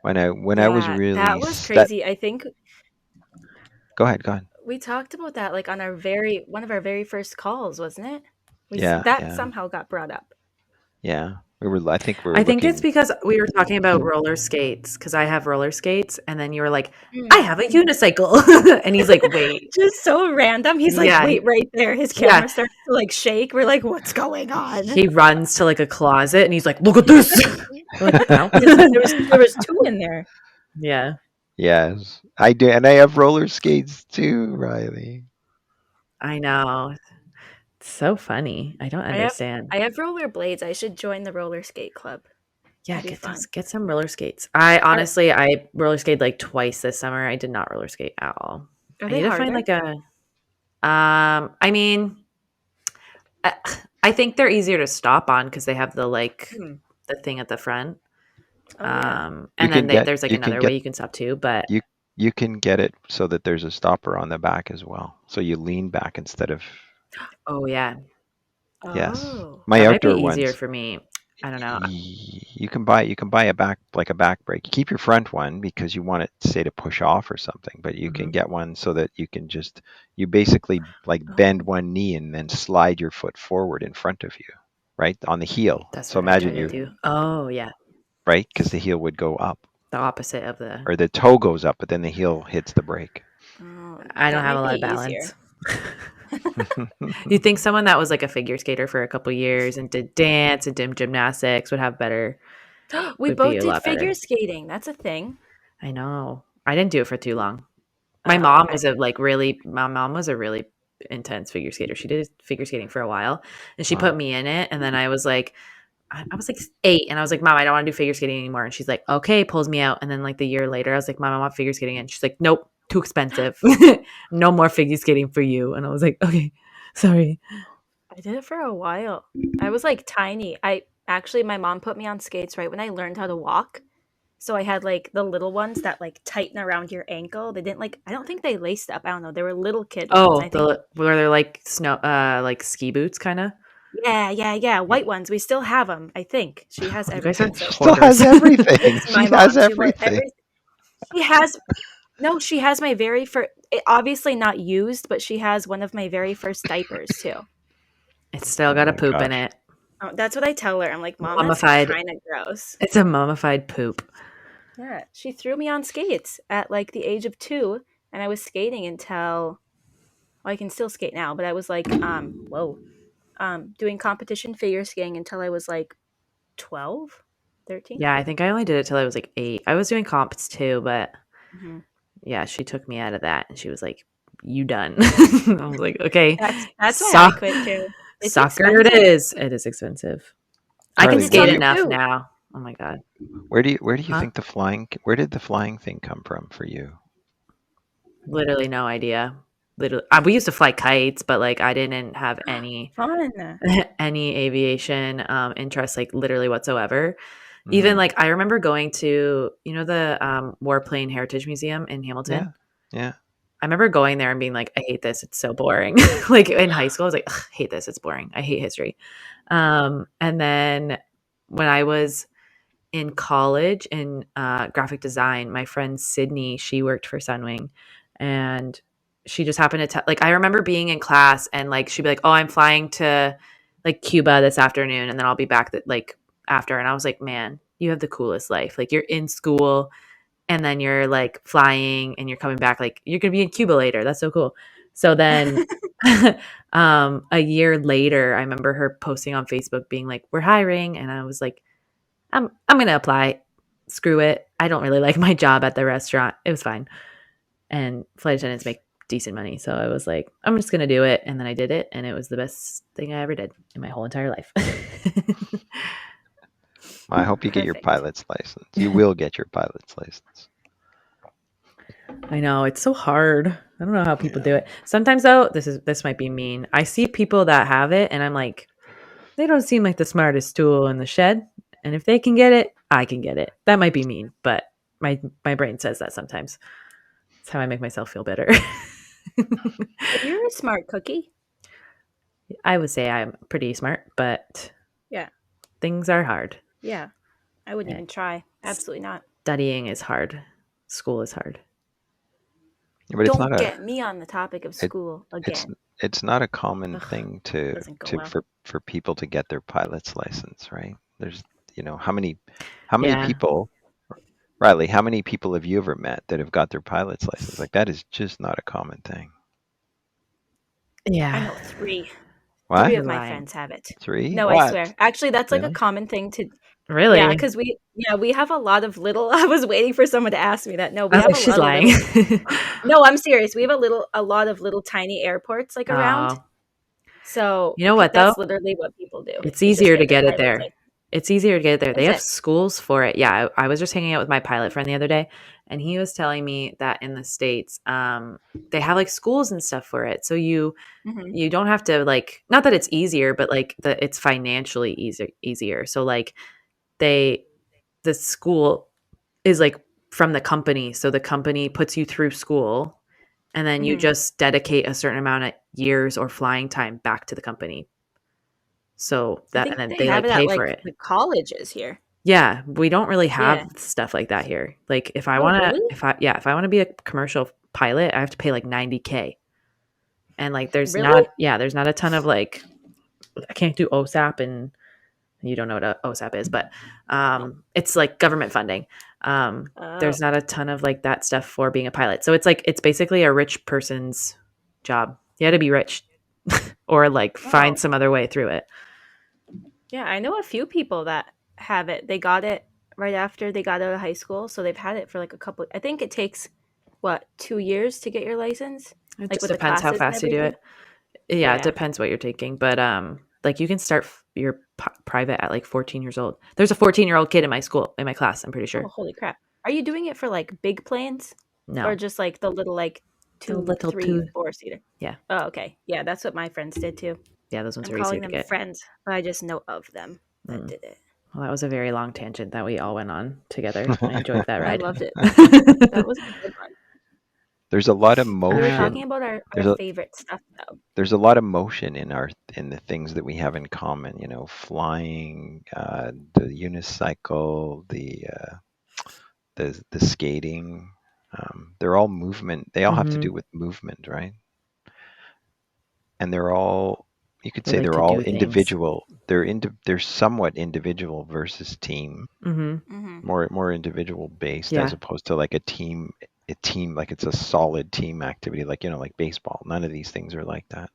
When I was Yeah, that really was set. crazy. I think Go ahead, go ahead. we talked about that like on one of our very first calls, wasn't it? Yeah, That yeah, somehow got brought up. yeah. I think we were I think it's looking. because we were talking about roller skates because I have roller skates, and then you were like, "I Mm. have a unicycle," and he's like, "Wait, Just so random. He's like, yeah, wait right there. His yeah." camera starts to like shake. We're like, what's going on? He runs to like a closet, and he's like, "Look at this." We're like, "What the hell?" There was two in there. Yeah, Yes, I do, and I have roller skates too, Riley. I know. It's so funny. I don't I have understand. I have roller blades. I should join the roller skate club. Yeah, That'd be fun. get some roller skates. I Are honestly, I roller skated like twice this summer. I did not roller skate at all. are I they need to find harder? like a I mean, I, I think they're easier to stop on because they have Hmm. the thing at the front. Oh yeah. You And then can get there's like you can another way get you can stop too, but you you can get it so that there's a stopper on the back as well, so you lean back instead of. oh yeah, Yes, Oh. my that might be outdoor easier ones. for me. I don't know. You can buy a back brake. You keep your front one because you want it, say, to push off or something, but you can Mhm. get one so that you basically like bend Oh. one knee and then slide your foot forward in front of you, right on the heel. That's So what I imagine try to you do. Mm. Oh yeah, right, because the heel would go up, the opposite of the. or the toe goes up, but then the heel hits the brake. Oh, I don't that have a might be lot of easier. balance. You'd think someone that was like a figure skater for a couple years and did dance and did gymnastics We would be both a did lot figure better. skating. That's a thing. I know. I didn't do it for too long. Oh, okay. My mom was a really intense figure skater. She did figure skating for a while and she put Wow. me in it. And then I was like 8 and I was like, Mom, I don't want to do figure skating anymore. And she's like, okay, pulls me out. And then like the year later, I was like, Mom, I want figure skating. And she's like, nope, too expensive. No more figure skating for you. And I was like, okay, sorry. I did it for a while. I was like tiny. I actually my mom put me on skates right when I learned how to walk. So I had like the little ones that like tighten around your ankle. They didn't like I don't think they laced up. I don't know. They were little kid ones. Oh, I think were there like snow, like ski boots kind of? yeah, white ones. We still have them. I think. She has You guys are everything. So She still has hoarders. everything. it's my She has mom. She will everything. every she has no, she has my very first obviously not used, but she has one of my very first diapers too. It's still Oh got a my poop in gosh. it. Oh, that's what I tell her. I'm like, "Mom, that's Mummified. kind of gross." It's a mummified poop. Yeah, she threw me on skates at like the age of 2, and I was skating until well, I can still skate now, but I was like, doing competition figure skating until I was like 12, 13. Yeah, I think I only did it till I was like 8. I was doing comps too, but Mm-hmm. yeah, she took me out of that and she was like, "You done?" I was like, "Okay, That's why I so- quit too. It's soccer it expensive, is. It is expensive. I can and Riley, it's skate summer enough too. now. Oh my god, where do you huh? think where did the flying thing come from for you? Literally no idea. Literally, we used to fly kites, but like I didn't have any Fun. any aviation interest, like literally whatsoever. Even Hmm. like I remember going to the Warplane Heritage Museum in Yeah, Hamilton. yeah. I remember going there and being like, I hate this. It's so boring. Like in high school, I was like, I hate this. It's boring. I hate history. And then when I was in college in graphic design, my friend Sydney, she worked for Sunwing, and she just happened to like, I remember being in class and like she'd be like, oh, I'm flying to like Cuba this afternoon and then I'll be back like after. And I was like, man, you have the coolest life. Like you're in school and then you're like flying and you're coming back, like you're gonna be in Cuba later. That's so cool. So then a year later, I remember her posting on Facebook being like, we're hiring, and I was like, I'm gonna apply. Screw it. I don't really like my job at the restaurant. It was fine. And flight attendants make decent money. So I was like, I'm just gonna do it. And then I did it, and it was the best thing I ever did in my whole entire life. I hope you get your Perfect. pilot's license. You will get your pilot's license. I know, it's so hard. I don't know how people do it. Sometimes though, this might be mean. I see people that have it and I'm like, they don't seem like the smartest tool in the shed. And if they can get it, I can get it. That might be mean, but my brain says that sometimes. It's how I make myself feel better. But you're a smart cookie. I would say I'm pretty smart, but Yeah. things are hard. Yeah. I wouldn't even try. Absolutely not. Studying is hard. School is hard. But it's not Don't a get me on the topic of school again. it's not a common Ugh, thing to doesn't go well. for people to get their pilot's license, right? There's how many Yeah. people, Riley, how many people have you ever met that have got their pilot's license? Like that is just not a common thing. Yeah. I know 3. What? 3 You're of my lying. friends have it. 3? No, What? I swear. Actually, that's like a Really? common thing to. Really? Yeah, because we have a lot of little. I was waiting for someone to ask me that. No, we I was have like, a she's lot of lying. little. No, I'm serious. We have a lot of little tiny airports like around. Oh. So You know what though? that's literally what people do. It's Is just easier to get their get it pilot's there. license. It's easier to get it there. They Is have it? schools for it. Yeah, I was just hanging out with my pilot friend the other day, and he was telling me that in the States, they have like schools and stuff for it. So Hmm. you don't have to like, not that it's easier, but like it's financially easier. So like the school is like from the company. So the company puts you through school and then you Hmm. just dedicate a certain amount of years or flying time back to the company. So I that, and think then they they have like it at pay for like it. the colleges here. Yeah, we don't really have Yeah. stuff like that here. Like if I Oh, want to, really? if I want to be a commercial pilot, I have to pay like $90K. And like there's Really? there's not a ton of like, I can't do OSAP, and you don't know what a OSAP is, but it's like government funding. Oh. There's not a ton of like that stuff for being a pilot. So it's like it's basically a rich person's job. You had to be rich or like find Oh. some other way through it. Yeah, I know a few people that have it. They got it right after they got out of high school, so they've had it for like a couple. I think it takes what 2 years to get your license, It like just with the depends how classes and fast you do everything. it. Yeah, it Yeah. depends what you're taking, but like you can start your private at like 14 years old. There's a 14-year-old kid in my school, in my class, I'm pretty Oh, sure. holy crap! Are you doing it for like big planes, or No. just like the little like The two, little three, two. 4 seater? Yeah. Oh, okay. Yeah, that's what my friends did too. Yeah, those ones I'm are easier calling to them get. friends, but I just know of them that Mm. did it. Well, that was a very long tangent that we all went on together. I enjoyed that I ride. loved it. That was a good one. There's a lot of We were motion. talking about our There's a favorite stuff though. there's a lot of motion in the things that we have in common. Flying, the unicycle, the skating. They're all movement. They all have to Mm-hmm. do with movement, right? And they're all, you could We say like they're to all do things. individual. They're somewhat individual versus team, Mm-hmm. Hmm. more individual based as Yeah. opposed to like a team like it's a solid team activity, like like baseball. None of these things are like that.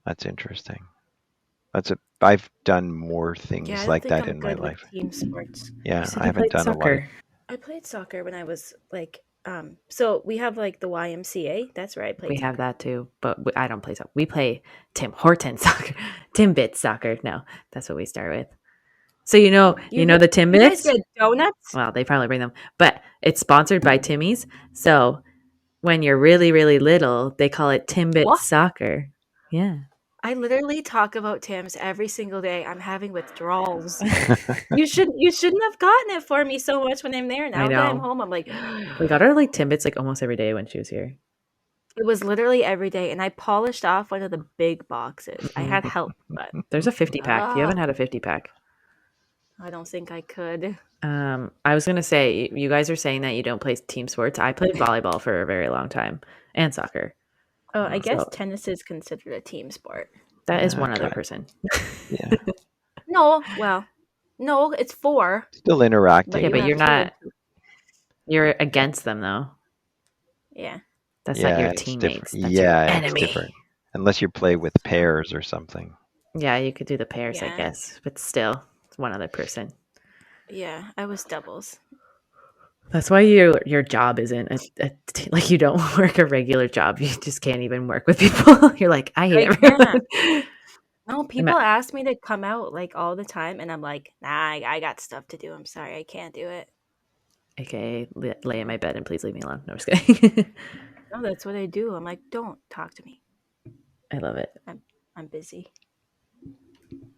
That's interesting. I've done more Yeah, I things don't like think that I'm in my good with life. team sports. You Yeah, said I you haven't played done a lot of. soccer. I played soccer when I was like, so we have like the YMCA. That's where I We played have soccer. that too, but I don't play soccer. We play Tim Hortons soccer, Timbits soccer. No, that's what we start with. So You the you guys Timbits. get donuts? Well, they probably bring them, but it's sponsored by Timmy's. So when you're really, really little, they call it Timbits What? soccer. Yeah. I literally talk about Tim's every single day. I'm having withdrawals. You shouldn't have gotten it for me so much when I'm there. I Now that I'm know. home, I'm like, We got her like Timbits like almost every day when she was here. It was literally every day, and I polished off one of the big boxes. I had help, but There's a 50 pack. You haven't had a 50 pack. I don't think I could. I was gonna say, you guys are saying that you don't play team sports. I played volleyball for a very long time and soccer. Oh, I guess So tennis is considered a team sport. that is one other Okay. person. Yeah. No, well, no, it's four, Still but Yeah, interacting, you but but have you're two and not. two. You're against them though. Yeah. That's not your yeah, it's different. teammates. That's your Yeah, it's enemy. different. Unless you play with pairs or something. Yeah, you could do the pairs, I Yeah. guess, but still, it's one other person. Yeah, I was doubles. That's why your job isn't like you don't work a regular job. You just can't even work with people. You're like, I hate I can't. everyone. No, people ask me to come out like all the time, and I'm like, nah, I got stuff to do. I'm sorry, I can't do it. AKA lay in my bed and please leave me alone. No, I'm just kidding. No, that's what I do. I'm like, don't talk to me. I love it. I'm busy.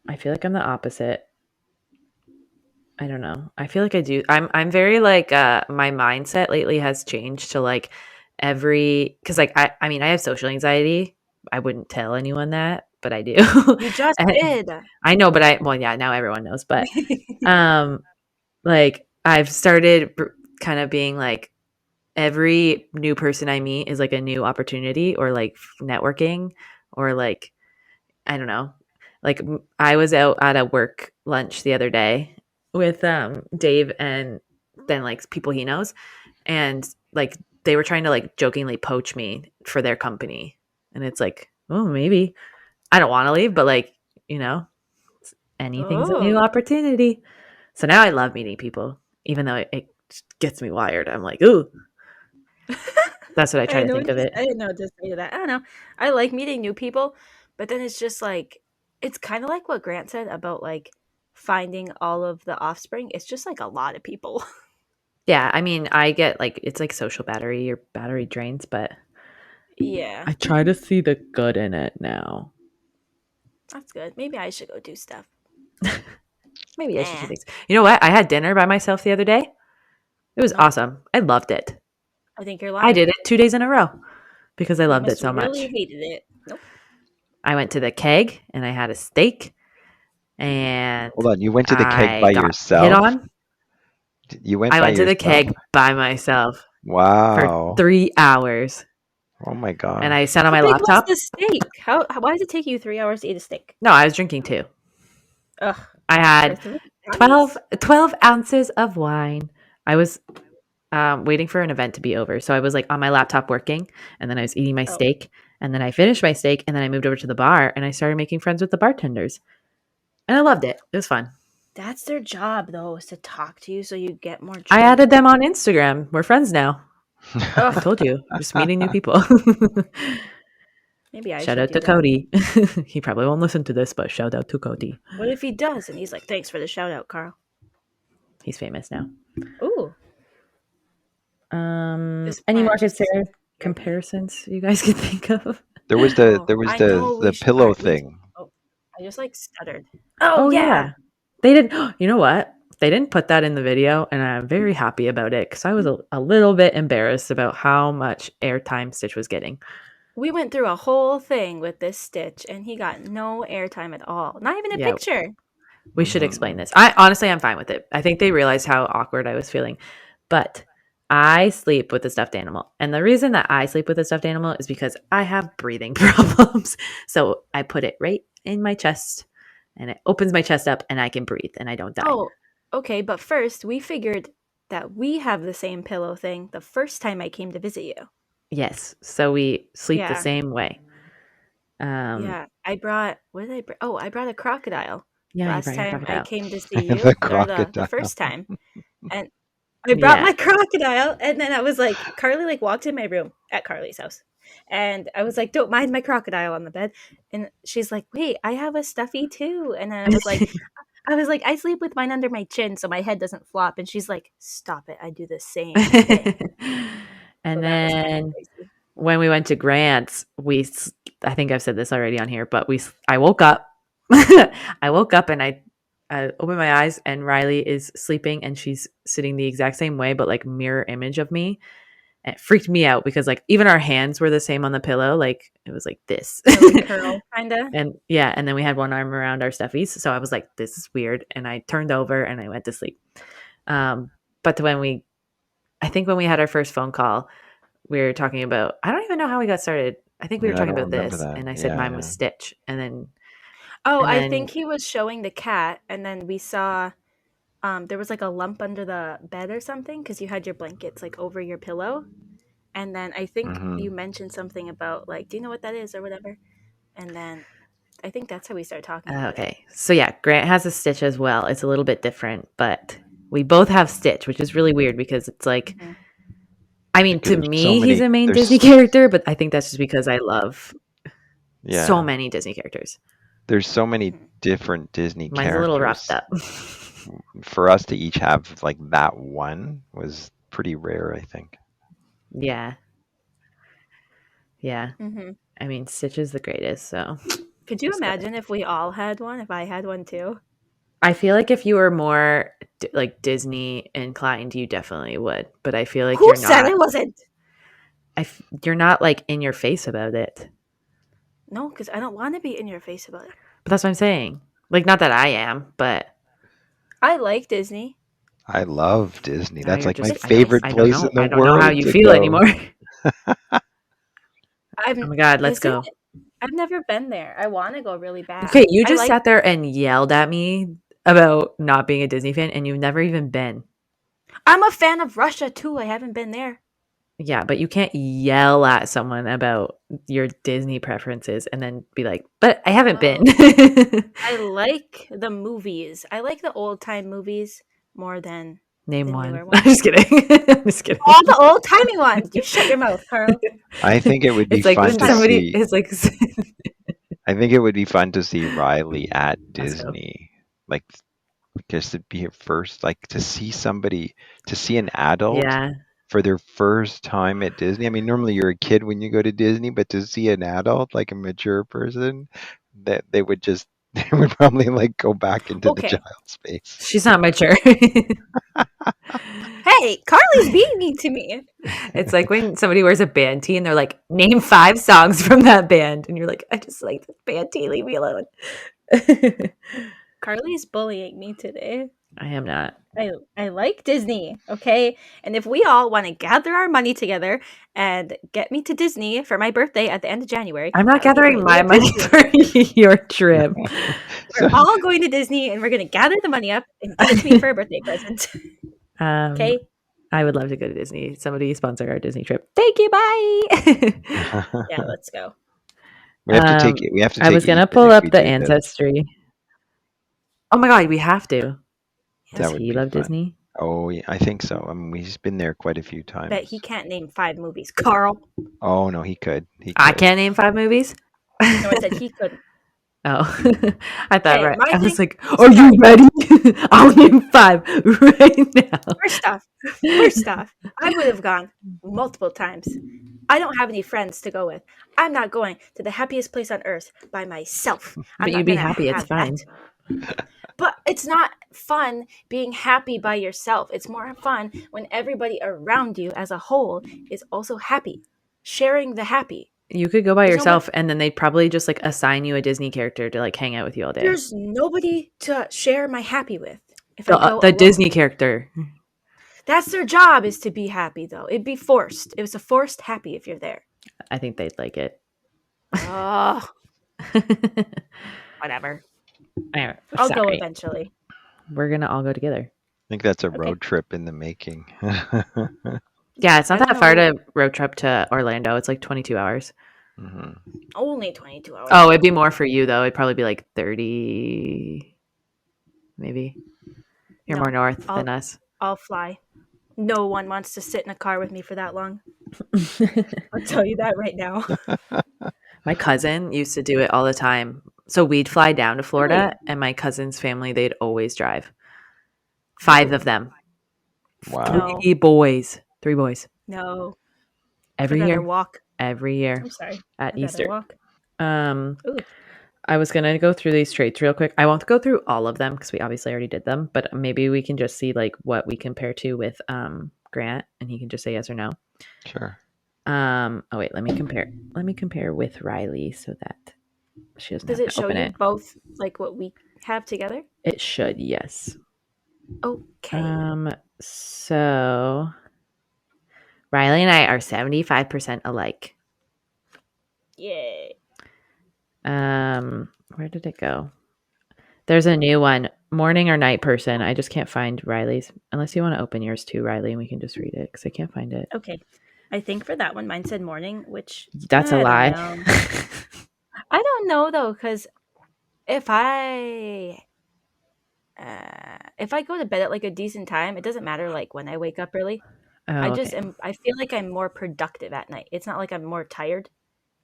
I feel like I'm the opposite. I don't know. I feel like I do. I'm very like my mindset lately has changed to like cuz like I mean I have social anxiety. I wouldn't tell anyone that, but I do. You just And did. I know, but well yeah, now everyone knows, but um like I've started kind of being like every new person I meet is like a new opportunity or like networking or like I don't know. Like I was out at a work lunch the other day with Dave and then like people he knows and like they were trying to like jokingly poach me for their company. And it's like, oh, maybe I don't want to leave, but like, you know, anything's a new Oh. opportunity. So now I love meeting people, even though it gets me wired. I'm like, ooh, that's what I try to think of it. I didn't know what to say to that. I don't know. I like meeting new people, but then it's just like it's kind of like what Grant said about like finding all of the offspring. It's just like a lot of people. Yeah, I mean, I get like it's like social battery, your battery drains, but Yeah, I try to see the good in it now. that's good. Maybe I should go do stuff. Maybe I should do Nah, things. You know what? I had dinner by myself the other day. It was nope. awesome. I loved it. I think you're I lying. did it 2 days in a row because I You loved it must so really much. hated it. Nope. I went to the keg and I had a steak and Hold on, you went to the keg I by got hit yourself? on. You went I by went to the yourself? keg by myself for Wow. 3 hours Oh my and God. I sat on How my big was laptop. the steak? Why does it take you 3 hours to eat a steak? No, I was drinking too. Ugh, I for had 12, $3. 12 ounces of wine. I was waiting for an event to be over. So I was like on my laptop working and then I was eating my Oh, steak and then I finished my steak and then I moved over to the bar and I started making friends with the bartenders. And I loved it. It was fun. that's their job though, is to talk to you so you get more I added drinks. them on Instagram. We're friends now. I Ugh, told you, just meeting new people. maybe I Shout should out do to that. Cody. He probably won't listen to this, but shout out to Cody. What if he does? And he's like, thanks for the shout out, Carl. He's famous now. Ooh, this Any plant market just share scared me. comparisons you guys can think of? Oh, There was I know the we should. All pillow right, we. thing. Oh, I just like stuttered. Oh Oh yeah. yeah. They did. You know what? They didn't put that in the video, and I'm very happy about it because I was a little bit embarrassed about how much airtime Stitch was getting. We went through a whole thing with this Stitch, and he got no airtime at all. Not even a Yeah, picture. we should explain this. I honestly, I'm fine with it. I think they realized how awkward I was feeling, but I sleep with a stuffed animal, and the reason that I sleep with a stuffed animal is because I have breathing problems. So I put it right in my chest, and it opens my chest up, and I can breathe, and I don't die. Oh, okay. But first, we figured that we have the same pillow thing the first time I came to visit you. Yes, so we sleep the Yeah. same way. Yeah, I brought what did I bring? Oh, I brought a crocodile Yeah, you last brought your time I crocodile. came to see The you, or the crocodile. first time, and I brought Yeah. my crocodile, and then I was like, Carly like walked in my room at Carly's house, and I was like, "Don't mind my crocodile on the bed," and she's like, "Wait, I have a stuffy too," and then I was like, "I sleep with mine under my chin so my head doesn't flop," and she's like, "Stop it, I do the same thing." So And that was kind of then crazy. when we went to Grant's, I think I've said this already on here, but I woke up. I woke up and I opened my eyes and Riley is sleeping and she's sitting the exact same way, but like mirror image of me. And it freaked me out because like even our hands were the same on the pillow. Like it was like this. Like curl, kind of. And yeah, and then we had one arm around our stuffies. So I was like, this is weird. And I turned over and I went to sleep. But I think when we had our first phone call, we were talking about, I don't even know how we got started. I think we were Yeah, I talking don't about remember this. that. And I said Yeah, mine was yeah. Stitch. And I then, think he was showing the cat, and then we saw there was like a lump under the bed or something because you had your blankets like over your pillow. And then I think Hmm. you mentioned something about like, do you know what that is or whatever? And then I think that's how we started talking about it. okay. So yeah, Grant has a Stitch as well. It's a little bit different, but we both have Stitch, which is really weird because it's like, Mhm. I mean, Because to there's so me, he's many. a main Disney There's character, but I think that's just because I love so yeah. many Disney characters. There's so many Mhm. different Disney Mine's a little roughed characters. up. For us to each have like that one was pretty rare, I think. Yeah. Yeah. Mhm. I mean, Stitch is the greatest, so Could you just gotta. imagine if we all had one? If I had one too? I feel like if you were more like Disney inclined, you definitely would. But I feel like Who you're said I not. wasn't? You're not like in your face about it. No, because I don't want to be in your face about it. But that's what I'm saying. Like, not that I am, but I like Disney. I love Disney. now That's you're like my just. It's I don't. nice. favorite I don't place in know. the I don't know how world you to feel go. anymore. Oh I've my god, let's is it? go. I've never been there. I want to go really Okay, bad. you I just like. sat there and yelled at me about not being a Disney fan, and you've never even been. I'm a fan of Russia too. I haven't been there. Yeah, but you can't yell at someone about your Disney preferences and then be like, "But I haven't been." Oh, I like the movies. I like the old time movies more than Name the one. newer I'm ones. just kidding. I'm just kidding. All the old timey ones. You shut your mouth, Carl. I think it would be It's like Just fun when to shut up. somebody see. is like, I think it would be fun to see Riley at let's go. Disney. Like just to be her first, like to see somebody, to see an adult Yeah, for their first time at Disney. I mean, normally you're a kid when you go to Disney, but to see an adult, like a mature person, that they would just they would probably like go back into the Okay. child space. she's not mature. Hey, Carly's being mean to me. It's like when somebody wears a band tee and they're like, "Name 5 songs from that band," and you're like, "I just like this band tee. Leave me alone." Carly's bullying me today. I am not. I like Disney, okay? And if we all want to gather our money together and get me to Disney for my birthday at the end of January, I'm not that would be gathering greatly my money for appreciated. your trip. We're So all going to Disney and we're going to gather the money up and give it to me for a birthday present. um, Okay? I would love to go to Disney. Somebody sponsor our Disney trip. Thank you. Bye. Yeah, let's go. we have to take it. We have to I take was gonna Ethan pull if up we the do this. ancestry. Oh my god, we have to. Does That Yeah. would he be love fun. Disney? Oh, yeah, I think so. I mean, he's been there quite a few Bet he times. can't name 5 movies. Carl. Oh no, he could. He I could. can't name 5 movies. No, I said he couldn't. Oh, I thought Okay, right. my I was thing. like, "Are you Sorry. ready?" I'll name 5 right now. First off, I would have gone multiple times. I don't have any friends to go with. I'm not going to the happiest place on earth by myself. I'm But you'd not be going to happy. It's have that. fine. But it's not fun being happy by yourself. It's more fun when everybody around you as a whole is also happy, sharing the happy. You could go by There's nobody yourself, and then they'd probably just like assign you a Disney character to like hang out with you all day. there's nobody to share my happy with if I go The alone. Disney character. That's their job is to be happy though. It'd be forced. It was a forced happy if you're there. I think they'd like it. Oh, whatever. Anyway, I'll go sorry. eventually. We're gonna all go together. I think that's a Okay. road trip in the making. Yeah, it's not I don't that far know. to road trip to Orlando. It's like 22 hours. Hmm. Only 22 hours. Oh, it'd be more for you though. It'd probably be like 30, maybe. You're No, more north I'll than us. I'll fly. No one wants to sit in a car with me for that long. I'll tell you that right now. My cousin used to do it all the time. So we'd fly down to Florida, Really? and my cousin's family, they'd always drive. 5 of Really? them. Wow. No. 3 boys. 3 boys. No. Every I'd rather year. walk. Every year I'm sorry. at I'd rather Easter. walk. Ooh. Ooh. I was going to go through these traits real quick. I won't go through all of them because we obviously already did them, but maybe we can just see like what we compare to with Grant, and he can just say yes or no. Sure. Oh wait, let me compare. Let me compare with Riley so that she doesn't Does have it to show open you it. both like what we have together? It should, yes. Okay. So Riley and I are 75% alike. Yay. Where did it go? There's a new one, morning or night person. I just can't find Riley's. Unless you want to open yours too, Riley, and we can just read it because I can't find it. Okay. I think for that one, mine said morning, which That's a I don't lie. know. I don't know though, because if I if I go to bed at like a decent time, it doesn't matter like when I wake up early. I Oh, just okay. am. I feel like I'm more productive at night. It's not like I'm more tired.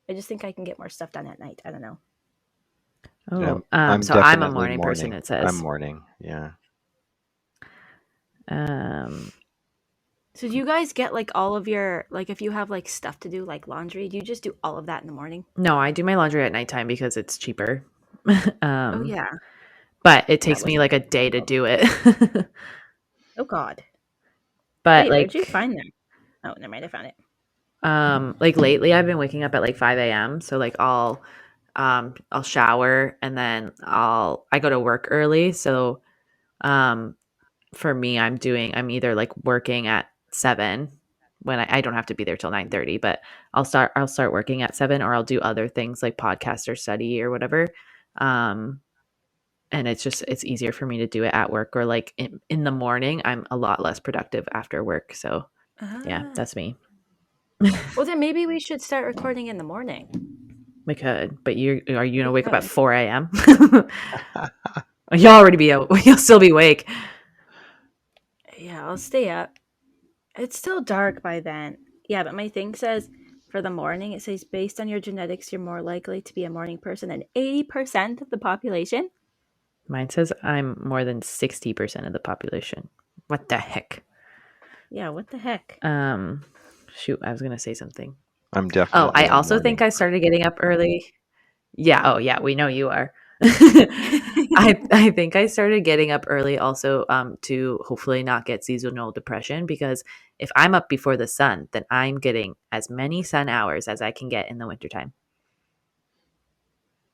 I just think I can get more stuff done at night. I don't know. Oh, I'm so I'm a definitely morning person. morning. It I'm says. morning. Yeah. Um, So do you guys get like all of your like if you have like stuff to do like laundry, do you just do all of that in the morning? no, I do my laundry at nighttime because it's cheaper. Oh um, yeah, but it that takes was. me like a day to do it. Oh God. But Wait, where'd you like, find them? Oh, never mind. I found it. like lately, I've been waking up at like 5 a.m. So like I'll shower and then I go to work early. So um, for me, I'm either like working at 7 when I don't have to be there till 9:30, but I'll start working at 7, or I'll do other things like podcast or study or whatever. Um, and it's easier for me to do it at work, or like in the morning. I'm a lot less productive after work. So yeah, Ah. that's me. Well, then maybe we should start recording in the morning. We could, but are you gonna We wake up at could. 4 a.m.? You'll already be you'll still be awake. Yeah, I'll stay up. It's still dark by then. Yeah, but my thing says for the morning, it says based on your genetics, you're more likely to be a morning person than 80% of the population. Mine says I'm more than 60% of the population. What the heck? Yeah, what the heck? Um, Shoot, I was gonna say something. I'm Oh, I definitely a also think morning. I started getting up early. Yeah. Oh, yeah. We know you are. I think I started getting up early also to hopefully not get seasonal depression, because if I'm up before the sun, then I'm getting as many sun hours as I can get in the wintertime.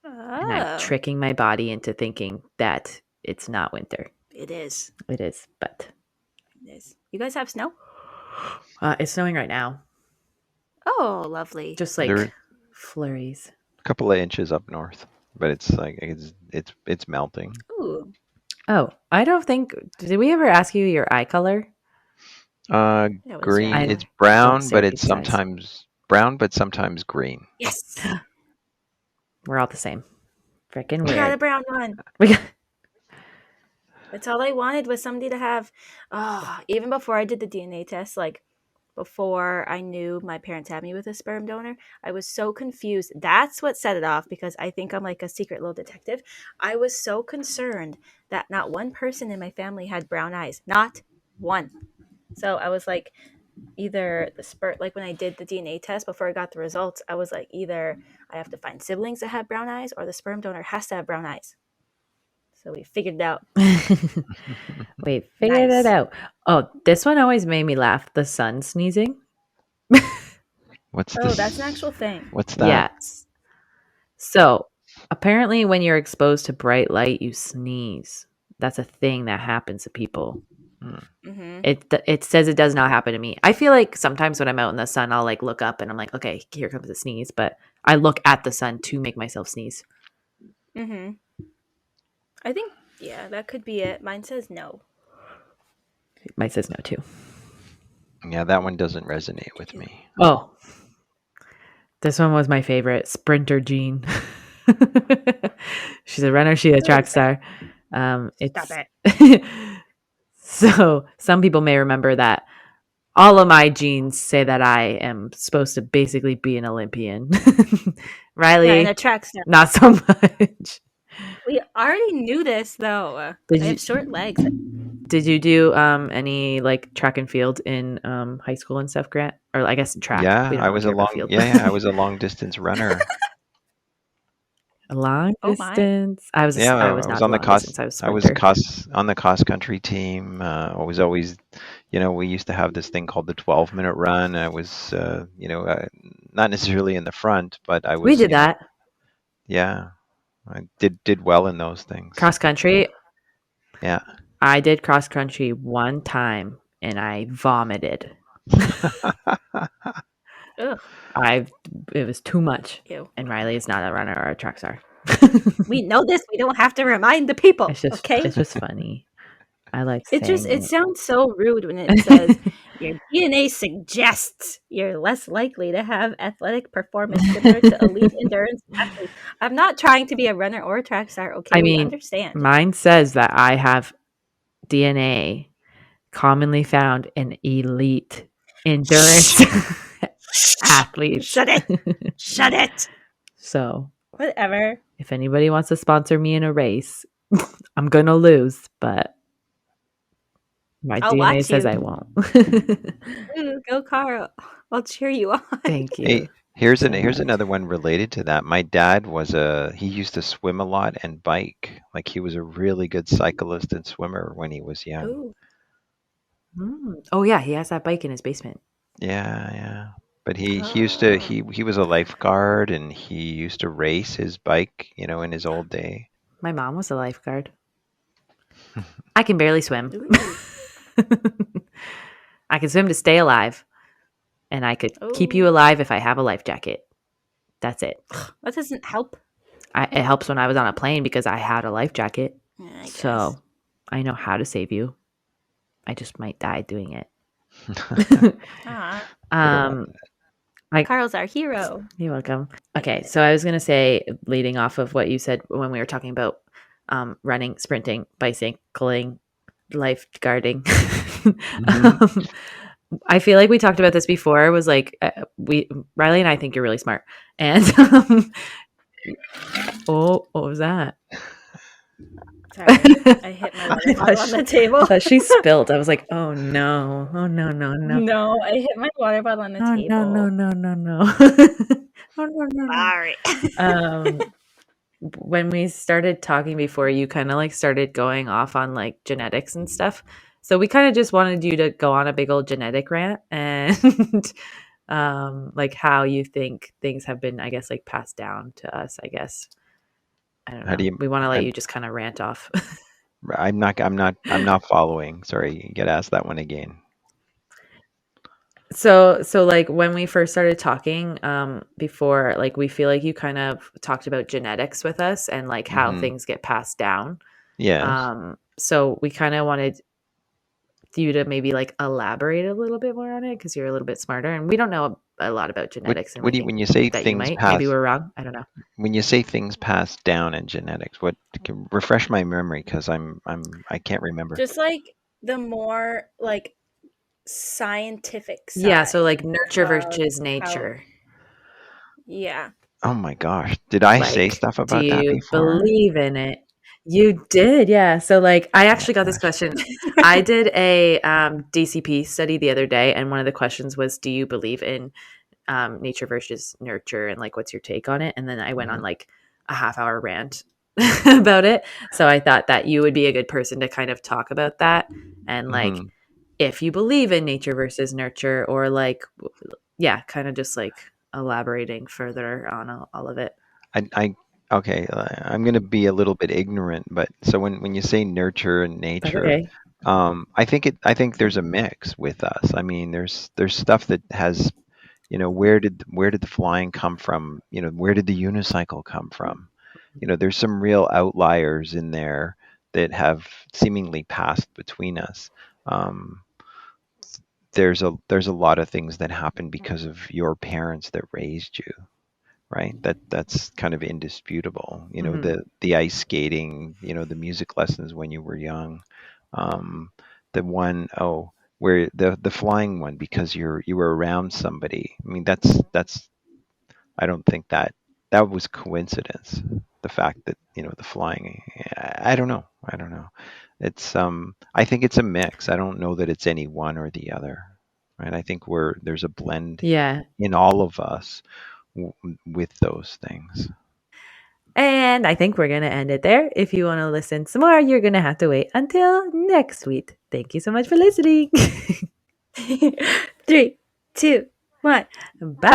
And I'm Oh, tricking my body into thinking that it's not winter. it is. It is, but It is. You guys have snow? it's snowing right now. Oh, lovely. Just There are like flurries. a couple of inches up north, but it's like it's melting. Ooh, Oh, I don't think, did we ever ask you your eye color? that was Green. I It's young. don't brown, but say it's size. sometimes brown, but sometimes green. Yes, We're all the same. Freaking we got weird. a brown one. We got, That's all I wanted was somebody to have. Oh, even before I did the DNA test, like before I knew my parents had me with a sperm donor, I was so confused. That's what set it off because I think I'm like a secret little detective. I was so concerned that not one person in my family had brown eyes. Not one. So I was like, either the sperm, like when I did the DNA test before I got the results, I was like, either I have to find siblings that have brown eyes or the sperm donor has to have brown eyes. So we figured it out. we figured it Nice. out. Oh, this one always made me laugh. The sun sneezing. What's Oh, that's an this? actual thing. What's that? Yes. So apparently, when you're exposed to bright light, you sneeze. That's a thing that happens to people. Hmm. Mm-hmm. It says it does not happen to me. I feel like sometimes when I'm out in the sun, I'll like look up and I'm like, okay, here comes a sneeze. But I look at the sun to make myself sneeze. Mm-hmm. I think, yeah, that could be it. Mine says no. Mine says no too. Yeah, that one doesn't resonate with me. Oh, this one was my favorite. Sprinter Jean. She's a runner. She's a Who track is that? star. Stop It's it. so some people may remember that all of my genes say that I am supposed to basically be an Olympian. Yeah, and a Riley, track star. not so much. We already knew this, though. Did I you have short legs. did you do any like track and field in high school and stuff, Grant? Or I guess track. Yeah, We don't really care about field. yeah, I was a long distance runner. Long Oh my. distance. Yeah, I was I was not on the long distance. I was sprinter. on the cross country team. I was always, we used to have this thing called the 12-minute run. I was, not necessarily in the front, but I We was, did that. yeah, I did well in those things. Cross country. Yeah. I did cross country one time and I vomited. Ugh. I It was too much. Ew. And Riley is not a runner or a track star. We know this. We don't have to remind the people. Okay. It's just funny. I like It saying sounds so rude when it says it. your DNA suggests you're less likely to have athletic performance similar to elite endurance athletes. I'm not trying to be a runner or a track star. Okay, I we mean, understand. mine says that I have DNA commonly found in elite endurance athletes. Shut it. Shut it. So, Whatever. if anybody wants to sponsor me in a race, I'm going to lose, but my I'll DNA watch says you. I won't. Ooh, go, Carl. I'll cheer you on. Thank you Hey, here's so here's much. another one related to that. My dad he used to swim a lot and bike. Like he was a really good cyclist and swimmer when he was young. Ooh. Oh, yeah, he has that bike in his basement. Yeah, yeah. But he used to Oh. he was a lifeguard and he used to race his bike, in his old day. My mom was a lifeguard. I can barely swim. Ooh. I can swim to stay alive, and I could keep you Oh. alive if I have a life jacket. That's it. That doesn't help. It helps when I was on a plane because I had a life jacket. I guess. So I know how to save you. I just might die doing it. Ah, Good on um, I, Carl's our hero. you're welcome. Okay, so I was going to say, leading off of what you said when we were talking about running, sprinting, bicycling, lifeguarding. Mhm. I feel like we talked about this before. It was like we Riley and I think you're really smart. And oh, what was that? Sorry, I hit my water bottle on the table. I thought she spilled. I was like, oh no, oh no, no, no, No, I hit my water bottle on the oh no, no, table. no, no, no, oh no, no, no. Sorry. When we started talking before, you kind of like started going off on like genetics and stuff. So we kind of just wanted you to go on a big old genetic rant and like how you think things have been, I guess, like passed down to us, I guess. I don't How do know. you We want to let I, you just kind of rant off. I'm not following. Sorry, you get asked that one again. So like when we first started talking before, like we feel like you kind of talked about genetics with us and like how Mhm. things get passed down. Yes. So we kind of wanted you to maybe like elaborate a little bit more on it because you're a little bit smarter and we don't know a lot about What genetics and what we do you think when you say that you things might. Maybe pass we're wrong. I don't know. when you say things pass down in genetics? What can refresh my memory because I can't remember. Just like the more like scientific Yeah, so side like nurture of versus how, nature. yeah. Oh my gosh. Did I say Like, stuff do about that you before? believe in it? You did, yeah. So like I Oh my actually got this gosh. question. I did a DCP study the other day and one of the questions was, do you believe in nature versus nurture and like what's your take on it? And then I went on Mhm. like a half hour rant about it. So I thought that you would be a good person to kind of talk about that and like Mhm. if you believe in nature versus nurture or like yeah, kind of just like elaborating further on all of it. I okay, I'm going to be a little bit ignorant, but so when you say nurture and That's nature, okay. I think there's a mix with us. I mean, there's stuff that has, where did the flying come from? Where did the unicycle come from? There's some real outliers in there that have seemingly passed between us. Um, there's a lot of things that happen because of your parents that raised you, right? That's kind of indisputable. Mhm. The ice skating, the music lessons when you were young, um, the one oh where the flying one because you were around somebody. I mean that's I don't think that was coincidence. The fact that the flying, I don't know. I don't know. I think it's a mix. I don't know that it's any one or the other, right? I think there's a blend Yeah. in all of us with those things. And I think we're going to end it there. If you want to listen some more, you're going to have to wait until next week. Thank you so much for listening. 3, 2, 1. Bye. Bye.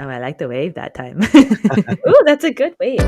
Oh, I like the wave that time. Ooh, that's a good wave.